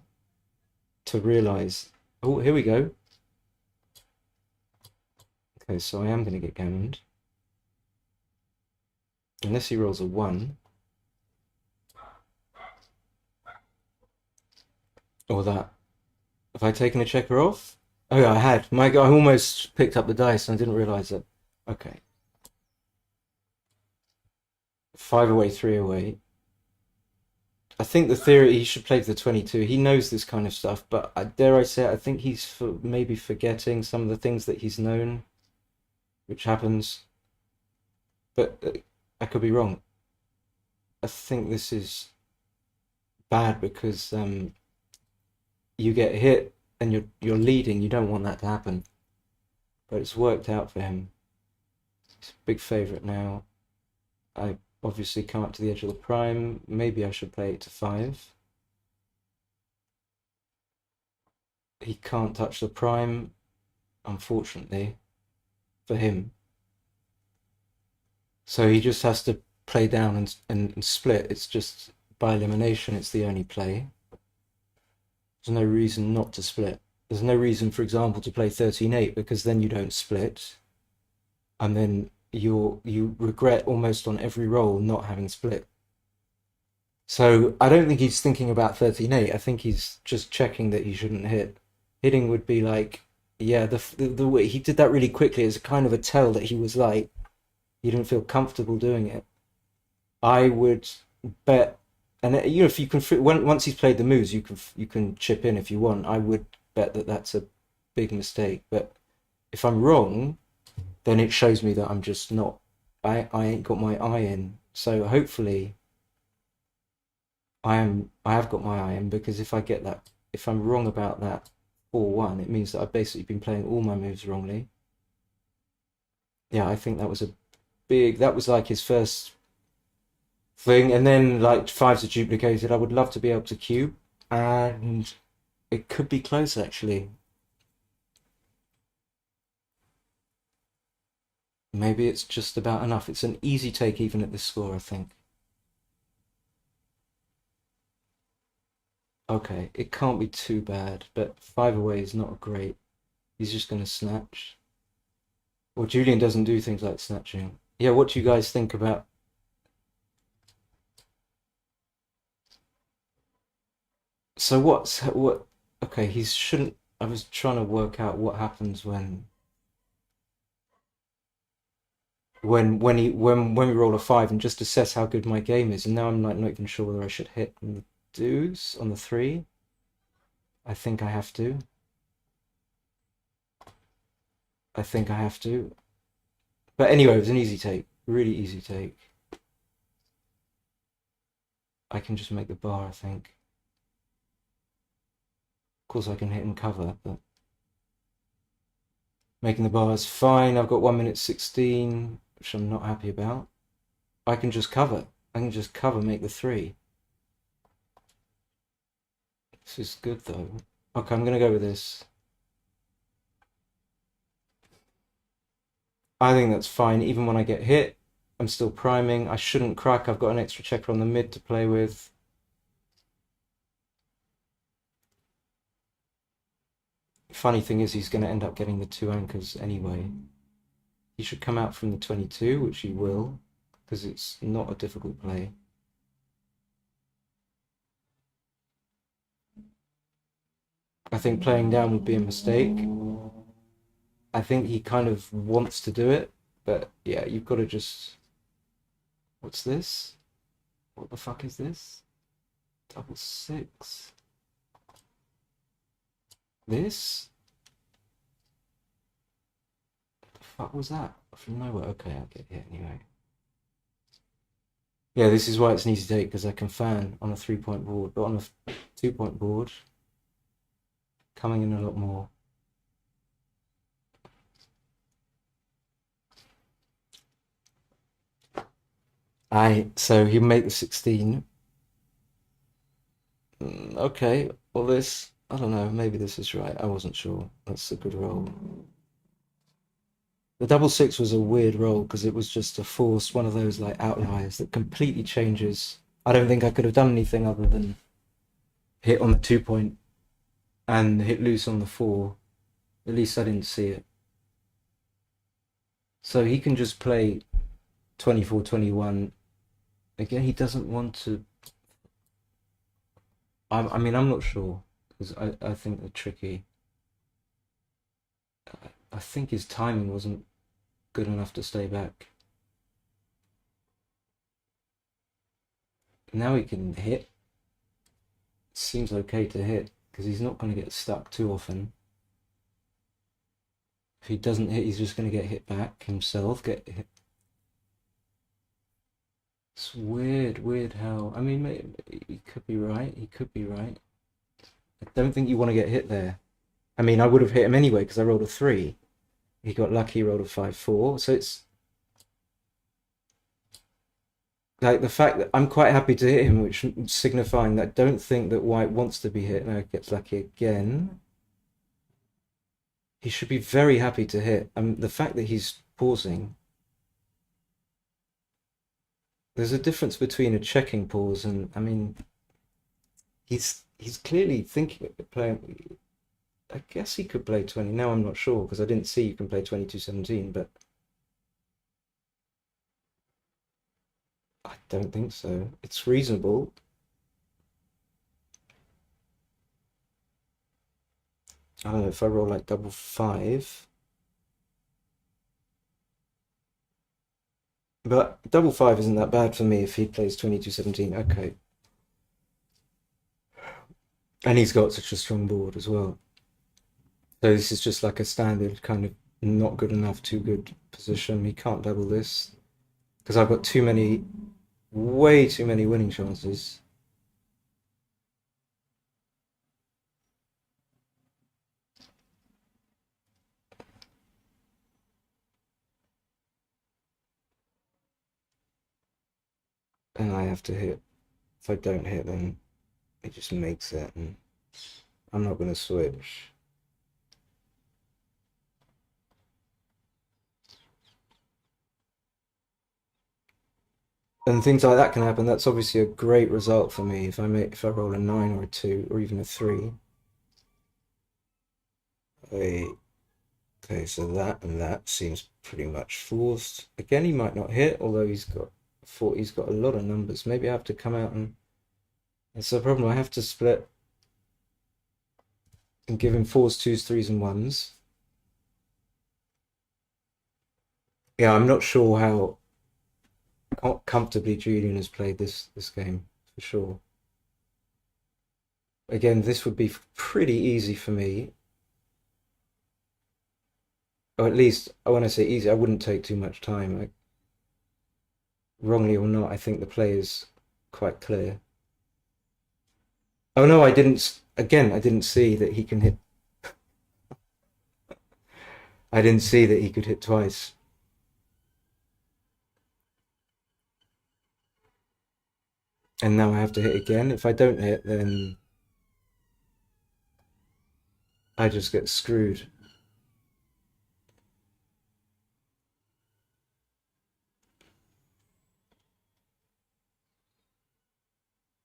realize. Oh, here we go. Okay, so I am going to get gammoned. Unless he rolls a 1. Or that. Have I taken a checker off? Oh, yeah, I had. I almost picked up the dice and I didn't realize it. Okay. 5 away, 3 away. I think the theory he should play to the 22. He knows this kind of stuff, but dare I say it, I think he's maybe forgetting some of the things that he's known, which happens. But I could be wrong. I think this is bad because you get hit and you're leading. You don't want that to happen, but it's worked out for him. He's a big favourite now. I obviously come up to the edge of the prime. Maybe I should play it to 5. He can't touch the prime, unfortunately, for him. So he just has to play down and split. It's just by elimination, it's the only play. There's no reason not to split. There's no reason, for example, to play 13-8 because then you don't split. And then you regret almost on every roll not having split. So I don't think he's thinking about 13-8. I think he's just checking that he shouldn't hit. Hitting would be like, yeah, the way he did that really quickly is a kind of a tell that he was like, he didn't feel comfortable doing it. I would bet, and if you can, once he's played the moves, you can chip in if you want. I would bet that that's a big mistake. But if I'm wrong, then it shows me that I'm just not. I ain't got my eye in. So hopefully, I have got my eye in because if I'm wrong about that 4-1, it means that I've basically been playing all my moves wrongly. Yeah, I think that was that was like his first thing, and then like 5s are duplicated. I would love to be able to cube, and it could be close actually. Maybe it's just about enough. It's an easy take even at this score, I think. Okay, it can't be too bad, but 5 away is not great. He's just going to snatch. Well, Julian doesn't do things like snatching. Yeah, what do you guys think about? So what? Okay, he shouldn't. I was trying to work out what happens when we roll a 5 and just assess how good my game is. And now I'm like not even sure whether I should hit on the deuce on the 3. I think I have to. I think I have to. But anyway, it was an easy take. Really easy take. I can just make the bar, I think. Of course, I can hit and cover, but making the bar is fine. I've got 1 minute 16, which I'm not happy about. I can just cover. I can just cover, make the 3. This is good, though. Okay, I'm going to go with this. I think that's fine. Even when I get hit, I'm still priming. I shouldn't crack. I've got an extra checker on the mid to play with. Funny thing is he's going to end up getting the 2 anchors anyway. He should come out from the 22, which he will, because it's not a difficult play. I think playing down would be a mistake. I think he kind of wants to do it, but yeah, you've got to just... What's this? What the fuck is this? Double 6. This? What the fuck was that? From nowhere. Okay, I'll get hit anyway. Yeah, this is why it's an easy take, because I can fan on a 3-point board, but on a 2-point board, coming in a lot more. So he'll make the 16. Okay, well this, I don't know, maybe this is right. I wasn't sure. That's a good roll. The double six was a weird roll because it was just a force, one of those like outliers that completely changes. I don't think I could have done anything other than hit on the 2 point and hit loose on the 4. At least I didn't see it. So he can just play 24, 21. Again, he doesn't want to. I mean, I'm not sure because I think they're tricky. I think his timing wasn't good enough to stay back. Now he can hit. Seems okay to hit because he's not going to get stuck too often. If he doesn't hit, he's just going to get hit back himself. Get hit. It's weird how. I mean, he could be right. He could be right. I don't think you want to get hit there. I mean, I would have hit him anyway because I rolled a 3. He got lucky, rolled a 5-4. So it's like the fact that I'm quite happy to hit him, which signifying that I don't think that white wants to be hit. Now he gets lucky again. He should be very happy to hit. The fact that he's pausing. There's a difference between a checking pause and, I mean, he's clearly thinking of playing. I guess he could play 20. Now I'm not sure because I didn't see you can play 22-17, but I don't think so. It's reasonable. I don't know if I roll like double 5. But double 5 isn't that bad for me if he plays 22-17. Okay. And he's got such a strong board as well. So this is just like a standard kind of not good enough, too good position. He can't double this because I've got way too many winning chances. And I have to hit. If I don't hit, then it just makes it. And I'm not going to switch. And things like that can happen. That's obviously a great result for me if I roll a 9 or a 2 or even a 3. Okay, so that and that seems pretty much forced. Again, he might not hit, although he's got a lot of numbers. Maybe I have to come out and it's a problem. I have to split and give him 4s, 2s, 3s, and 1s. Yeah, I'm not sure how comfortably Julian has played this game for sure. Again, this would be pretty easy for me. Or at least, when I say easy, I wouldn't take too much time. Like, wrongly or not, I think the play is quite clear. Oh no, I didn't. Again, I didn't see that he can hit. I didn't see that he could hit twice. And now I have to hit again. If I don't hit, then I just get screwed.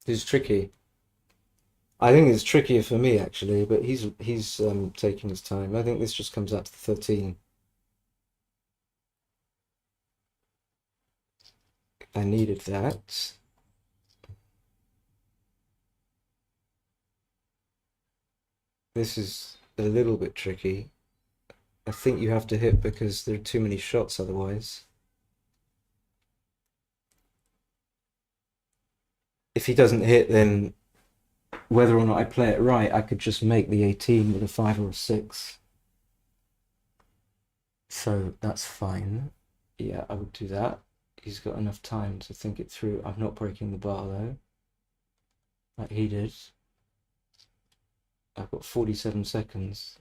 It's tricky. I think it's trickier for me actually, but he's taking his time. I think this just comes out to 13. I needed that. This is a little bit tricky. I think you have to hit because there are too many shots otherwise. If he doesn't hit, then whether or not I play it right, I could just make the 18 with a 5 or a 6. So that's fine. Yeah, I would do that. He's got enough time to think it through. I'm not breaking the bar though, like he did. I've got 47 seconds.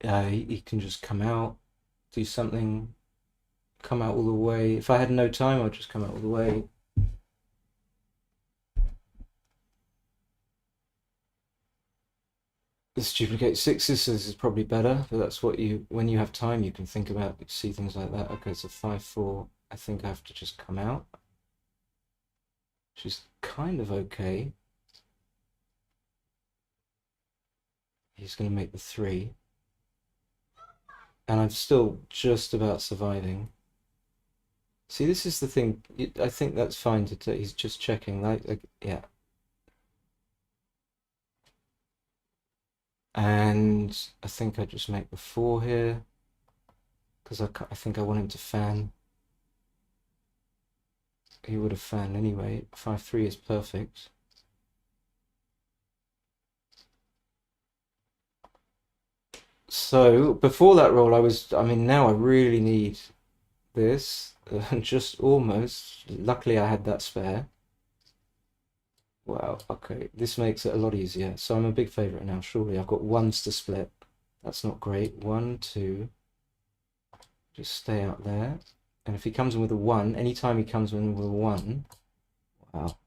He can just come out, do something, come out all the way. If I had no time, I'd just come out all the way. This duplicate sixes, so this is probably better, but that's what you, when you have time, you can think about, see things like that. Okay, so 5-4, I think I have to just come out, which is kind of okay. He's going to make the 3. And I'm still just about surviving. See, this is the thing. I think that's fine to take. He's just checking, like yeah. And I think I just make the 4 here, because I think I want him to fan. He would have fanned anyway. 5-3 is perfect. So before that roll, I mean, now I really need this. Just almost. Luckily, I had that spare. Wow, okay, this makes it a lot easier. So I'm a big favorite now, surely. I've got ones to split. That's not great. 1, 2. Just stay out there. And if he comes in with a 1, anytime he comes in with a 1, wow.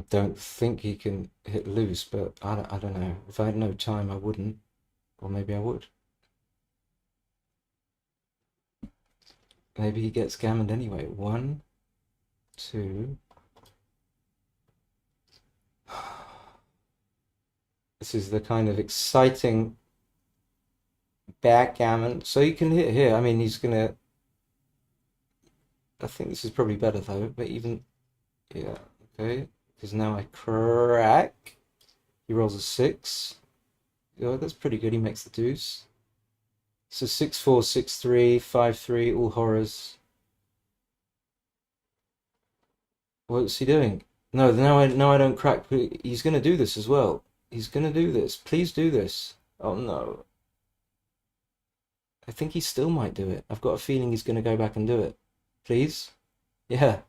Don't think he can hit loose, but I don't know. If I had no time, I wouldn't. Or maybe I would. Maybe he gets gammoned anyway. 1, 2. This is the kind of exciting backgammon. So you can hit here. I mean, he's gonna. I think this is probably better though. But even, yeah, okay. Because now I crack. He rolls a 6. Oh, that's pretty good. He makes the deuce. So 6-4, 6-3, 5-3, all horrors. What's he doing? No, now I don't crack. He's gonna do this as well. He's gonna do this. Please do this. Oh no. I think he still might do it. I've got a feeling he's gonna go back and do it. Please? Yeah.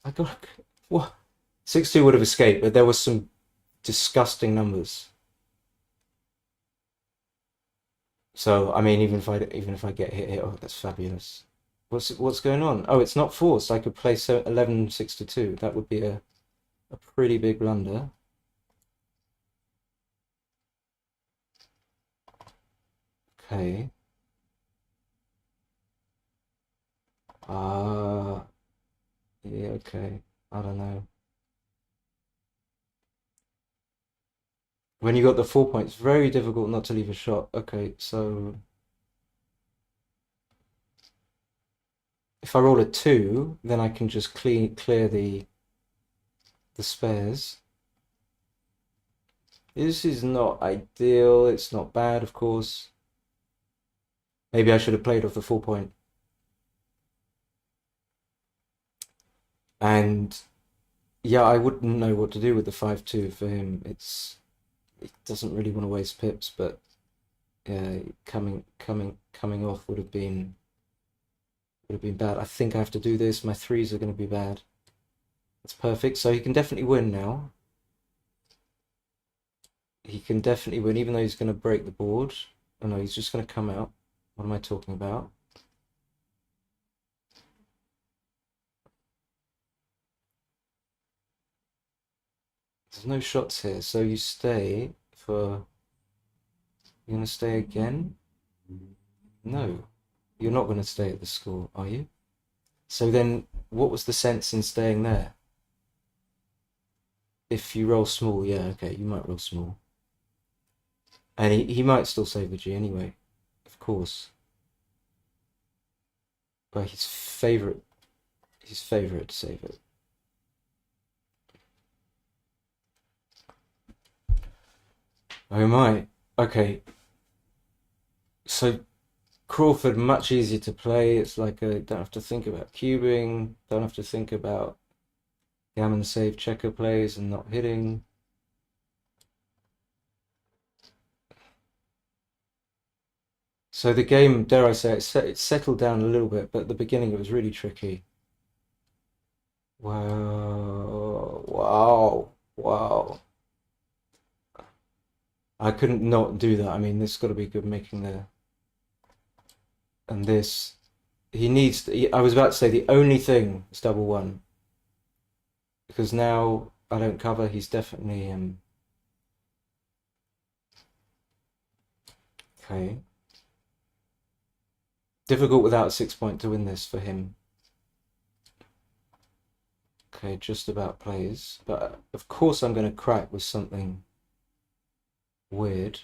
I got what? 6-2 would have escaped, but there was some disgusting numbers. So I mean, even if I get hit, oh, that's fabulous. What's going on? Oh, it's not forced. I could play 11 6-2. That would be a pretty big blunder. Okay. Yeah, okay. I don't know. When you got the 4 points, very difficult not to leave a shot. Okay, so if I roll a 2, then I can just clear the spares. This is not ideal. It's not bad, of course. Maybe I should have played off the 4 point. And yeah, I wouldn't know what to do with the 5-2 for him. He doesn't really want to waste pips, but yeah, coming off would have been bad. I think I have to do this. My 3s are going to be bad. That's perfect. So he can definitely win now. He can definitely win, even though he's going to break the board. Oh no, he's just going to come out. What am I talking about? There's no shots here, so you stay for... You're going to stay again? No. You're not going to stay at the score, are you? So then, what was the sense in staying there? If you roll small, yeah, okay, you might roll small. And he might still save the G anyway, of course. But his favorite to save it. Oh my, okay. So Crawford, much easier to play. It's like don't have to think about cubing, don't have to think about gammon save checker plays and not hitting. So the game, dare I say, it settled down a little bit, but at the beginning it was really tricky. Wow, wow, wow. I couldn't not do that. I mean, this got to be good making the... And this... He needs... I was about to say the only thing is double one. Because now I don't cover, he's definitely... Okay. Difficult without a 6 point to win this for him. Okay, just about plays. But of course I'm going to crack with something weird.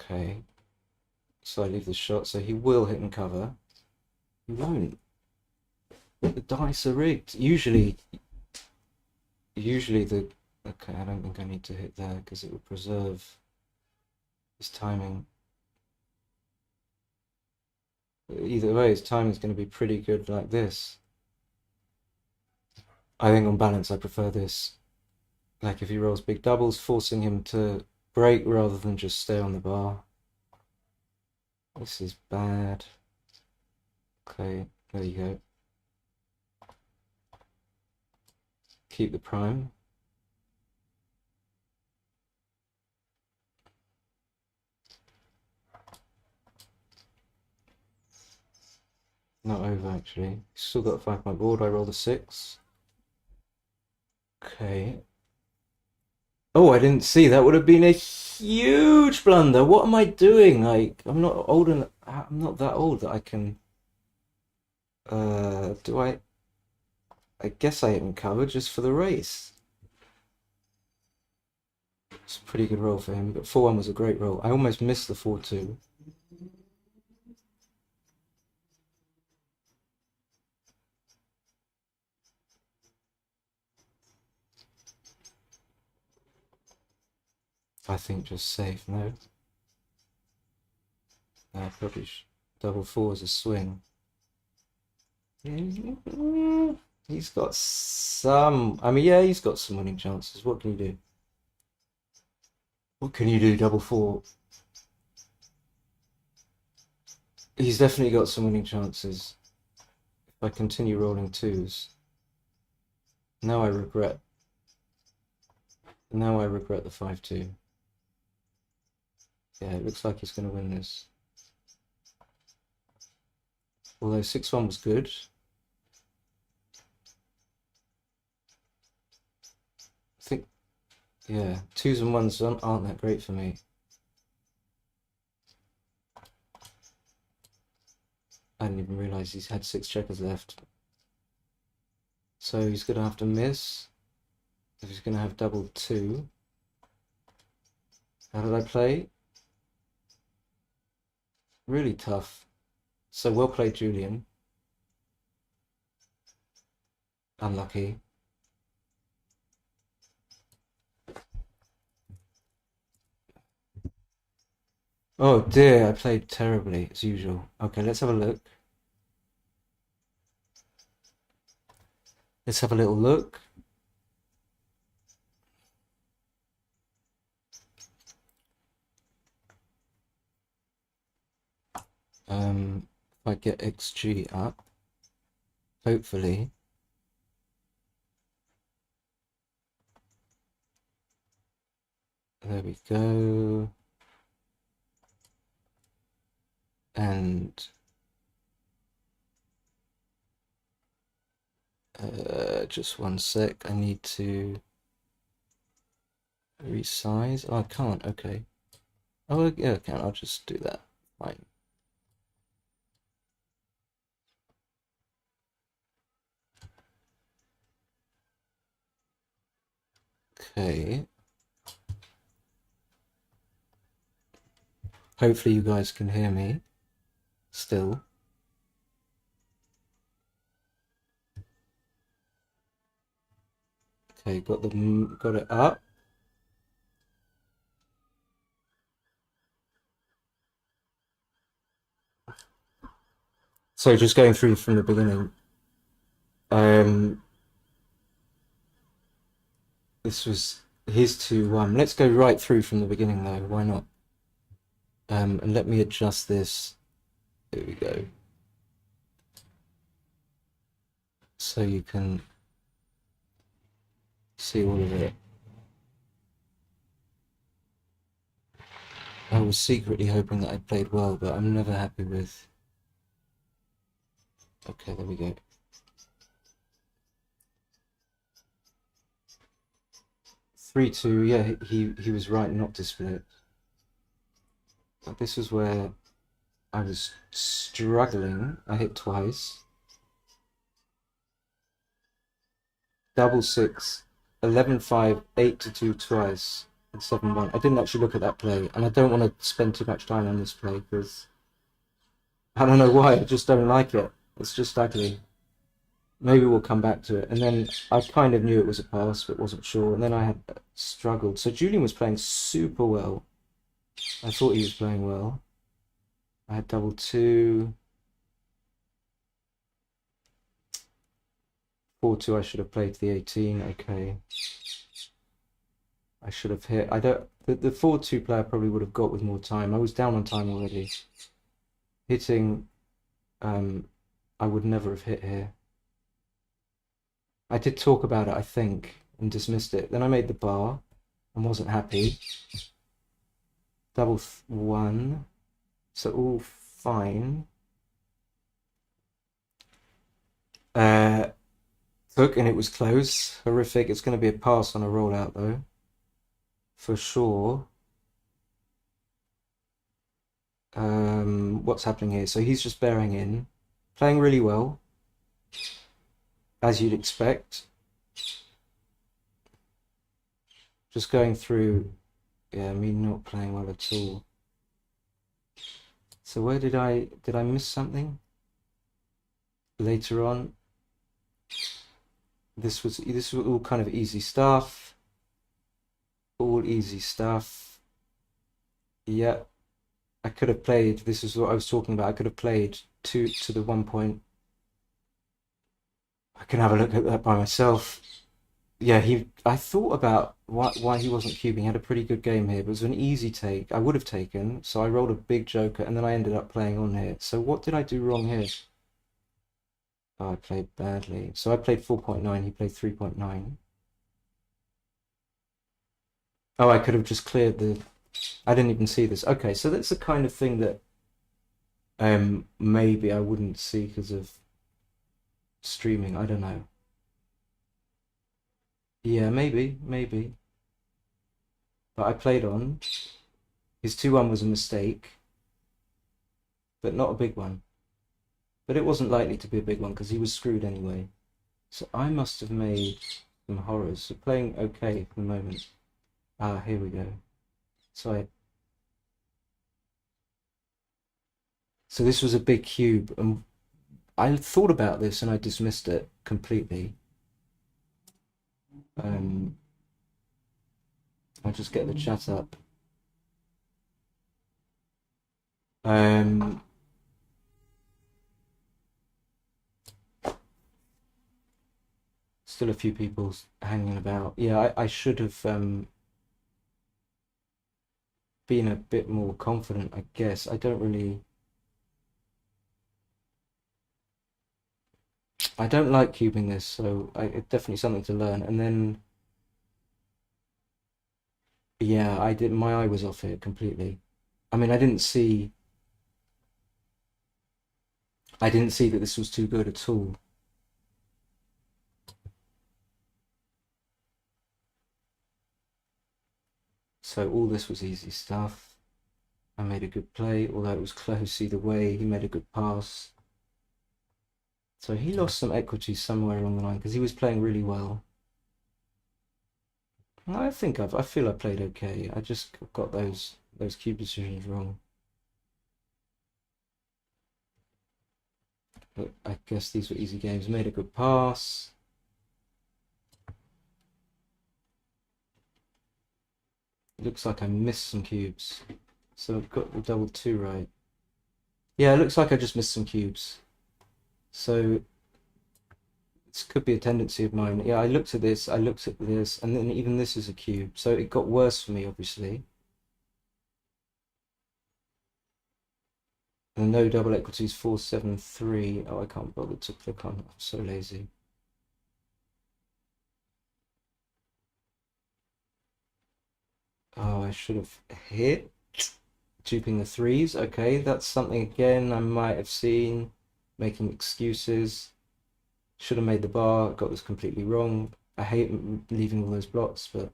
Okay. So I leave the shot, so he will hit and cover. He won't. The dice are rigged. Usually the... Okay, I don't think I need to hit there because it would preserve his timing. Either way, his timing is going to be pretty good like this. I think on balance, I prefer this. Like if he rolls big doubles, forcing him to break rather than just stay on the bar. This is bad. Okay, there you go. Keep the prime. Not over actually. Still got a 5 point board. I rolled a 6. Okay. Oh, I didn't see. That would have been a huge blunder. What am I doing? Like, I'm not old enough. I'm not that old that I can. Do I? I guess I haven't covered just for the race. It's a pretty good roll for him, but 4-1 was a great roll. I almost missed the 4-2. I think just safe, no? Probably double 4 is a swing. He's got some... I mean, yeah, he's got some winning chances. What can you do? What can you do, double 4? He's definitely got some winning chances. If I continue rolling 2s. Now I regret. Now I regret the 5-2. Yeah, it looks like he's going to win this. Although 6-1 was good. I think, yeah, 2s and 1s aren't that great for me. I didn't even realize he's had 6 checkers left. So he's going to have to miss. If he's going to have double 2. How did I play? Really tough. So well played, Julian. Unlucky. Oh dear, I played terribly as usual. Okay, let's have a look. Let's have a little look. If I get XG up, hopefully. There we go. And just one sec, I need to resize. Oh, I can't, okay. Oh, yeah, I can, I'll just do that. Fine. Okay. Hopefully you guys can hear me still. Okay, got it up. So just going through from the beginning. This was Here's 2-1. Let's go right through from the beginning though. Why not? And let me adjust this. There we go. So you can see all of it. I was secretly hoping that I played well, but I'm never happy with. Okay, there we go. 3-2. Yeah, he was right not to split. But this was where I was struggling. I hit twice. Double 6, 11-5, 8-2 twice, and 7-1. I didn't actually look at that play, and I don't want to spend too much time on this play because I don't know why. I just don't like it. It's just ugly. Maybe we'll come back to it. And then I kind of knew it was a pass, but wasn't sure. And then I had struggled. So Julian was playing super well. I thought he was playing well. I had double 2. 4-2. I should have played the 18. Okay. I should have hit. I don't. The 4-2 player probably would have got with more time. I was down on time already. Hitting. I would never have hit here. I did talk about it, I think, and dismissed it. Then I made the bar and wasn't happy. Double 1. So all fine. Took and it was close. Horrific. It's going to be a pass on a rollout though. For sure. What's happening here? So he's just bearing in. Playing really well. As you'd expect. Just going through, yeah, me not playing well at all. So where did I miss something? Later on. This was all kind of easy stuff. All easy stuff. Yeah. I could have played, this is what I was talking about. I could have played to the 1 point. I can have a look at that by myself. Yeah, I thought about why he wasn't cubing. He had a pretty good game here, but it was an easy take. I would have taken, so I rolled a big joker, and then I ended up playing on here. So what did I do wrong here? Oh, I played badly. So I played 4.9, he played 3.9. Oh, I could have just cleared the... I didn't even see this. Okay, so that's the kind of thing that maybe I wouldn't see because of streaming. I don't know. Yeah, maybe. But I played on. His 2-1 was a mistake, but not a big one. But it wasn't likely to be a big one because he was screwed anyway. So I must have made some horrors. So playing okay for the moment. Ah, here we go. So this was a big cube, and I thought about this and I dismissed it completely. I'll just get the chat up. Still a few people hanging about. Yeah, I should have been a bit more confident, I guess. I don't like cubing this, so it's definitely something to learn. And then, yeah, my eye was off it completely. I mean, I didn't see that this was too good at all. So all this was easy stuff. I made a good play, although it was close either way. He made a good pass. So he lost some equity somewhere along the line because he was playing really well. I feel I played okay. I just got those cube decisions wrong. But I guess these were easy games. Made a good pass. It looks like I missed some cubes. So I've got the double 2 right. Yeah, it looks like I just missed some cubes. So This could be a tendency of mine. Yeah, I looked at this, and then even this is a cube. So it got worse for me, obviously. And no double equities 473. Oh, I can't bother to click on it. I'm so lazy. Oh, I should have hit. Duping the threes. Okay, that's something again I might have seen. Making excuses. Should have made the bar. Got this completely wrong. I hate leaving all those blocks, but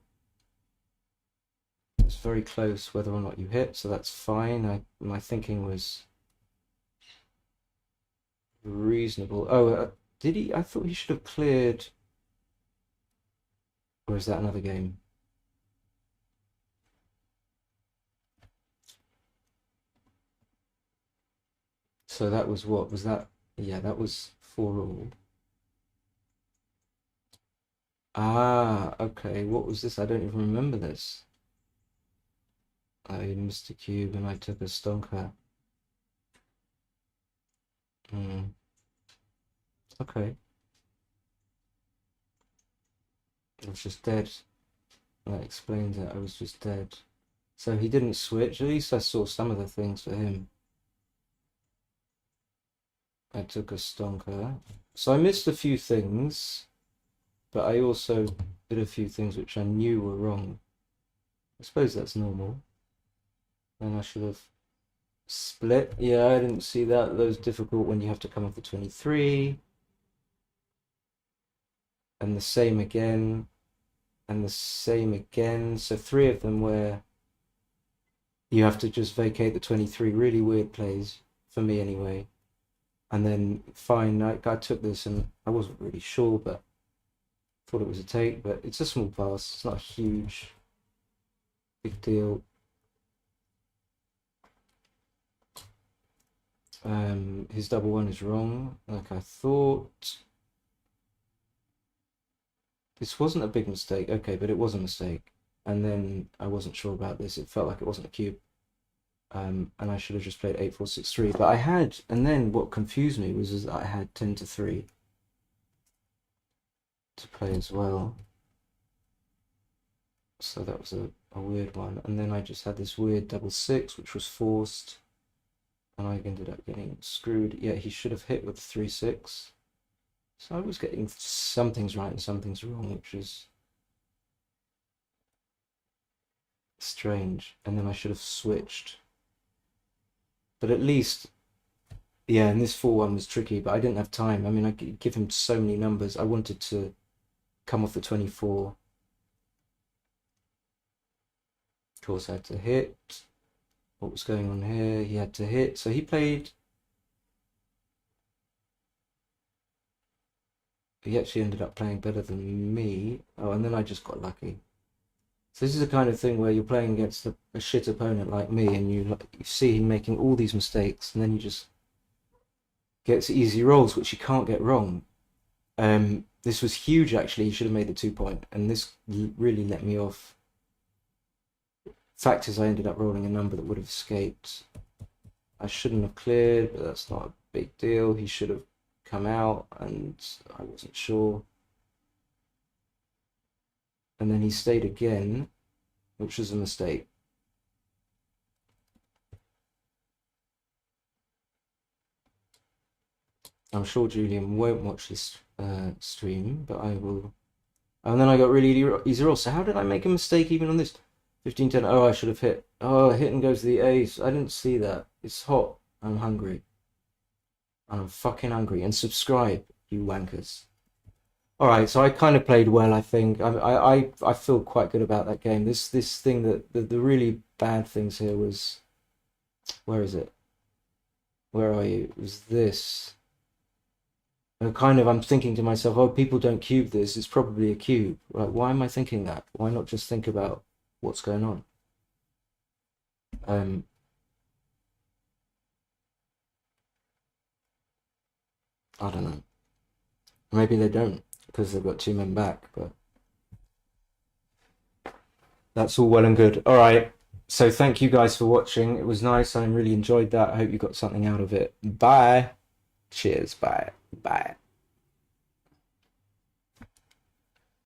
it's very close whether or not you hit, so that's fine. My thinking was reasonable. Oh, did he? I thought he should have cleared. Or is that another game? So that was what? Was that? Yeah, that was 4-all. Ah, okay. What was this? I don't even remember this. I missed a cube and I took a stonker. Okay. I was just dead. That explains it. I was just dead. So he didn't switch. At least I saw some of the things for him. I took a stonker. So I missed a few things, but I also did a few things which I knew were wrong. I suppose that's normal. And I should have split. Yeah, I didn't see that. That was difficult when you have to come off the 23. And the same again. And the same again. So 3 of them where you have to just vacate the 23. Really weird plays, for me anyway. And then, fine, I took this and I wasn't really sure, but thought it was a take. But it's a small pass. It's not a huge, big deal. His double one is wrong, like I thought. This wasn't a big mistake, okay, but it was a mistake. And then I wasn't sure about this. It felt like it wasn't a cube. And I should have just played 8-4-6-3. But I had, and then what confused me was that I had 10-3 to play as well. So that was a weird one. And then I just had this weird double 6, which was forced. And I ended up getting screwed. Yeah, he should have hit with 3-6. So I was getting some things right and some things wrong, which is strange. And then I should have switched. But at least, yeah, and this 4-1 was tricky, but I didn't have time. I mean, I could give him so many numbers. I wanted to come off the 24. Of course, I had to hit. What was going on here? He had to hit. So he played. He actually ended up playing better than me. Oh, and then I just got lucky. So this is the kind of thing where you're playing against a shit opponent like me, and you see him making all these mistakes, and then you just gets easy rolls, which you can't get wrong. This was huge, actually. He should have made the 2-point, and this really let me off. Fact is, I ended up rolling a number that would have escaped. I shouldn't have cleared, but that's not a big deal. He should have come out, and I wasn't sure. And then he stayed again, which was a mistake. I'm sure Julian won't watch this stream, but I will. And then I got really easy rolls. So how did I make a mistake even on this? 15-10. Oh, I should have hit. Oh, hit and goes to the ace. I didn't see that. It's hot. I'm hungry. And I'm fucking hungry. And subscribe, you wankers. All right, so I kind of played well, I think. I feel quite good about that game. This thing that the really bad things here was, where is it? Where are you? It was this. And I'm thinking to myself, oh, people don't cube this. It's probably a cube. Right? Why am I thinking that? Why not just think about what's going on? I don't know. Maybe they don't, because they've got 2 men back, but that's all well and good. All right, so thank you guys for watching. It was nice. I really enjoyed that. I hope you got something out of it. Bye. Cheers. Bye. Bye.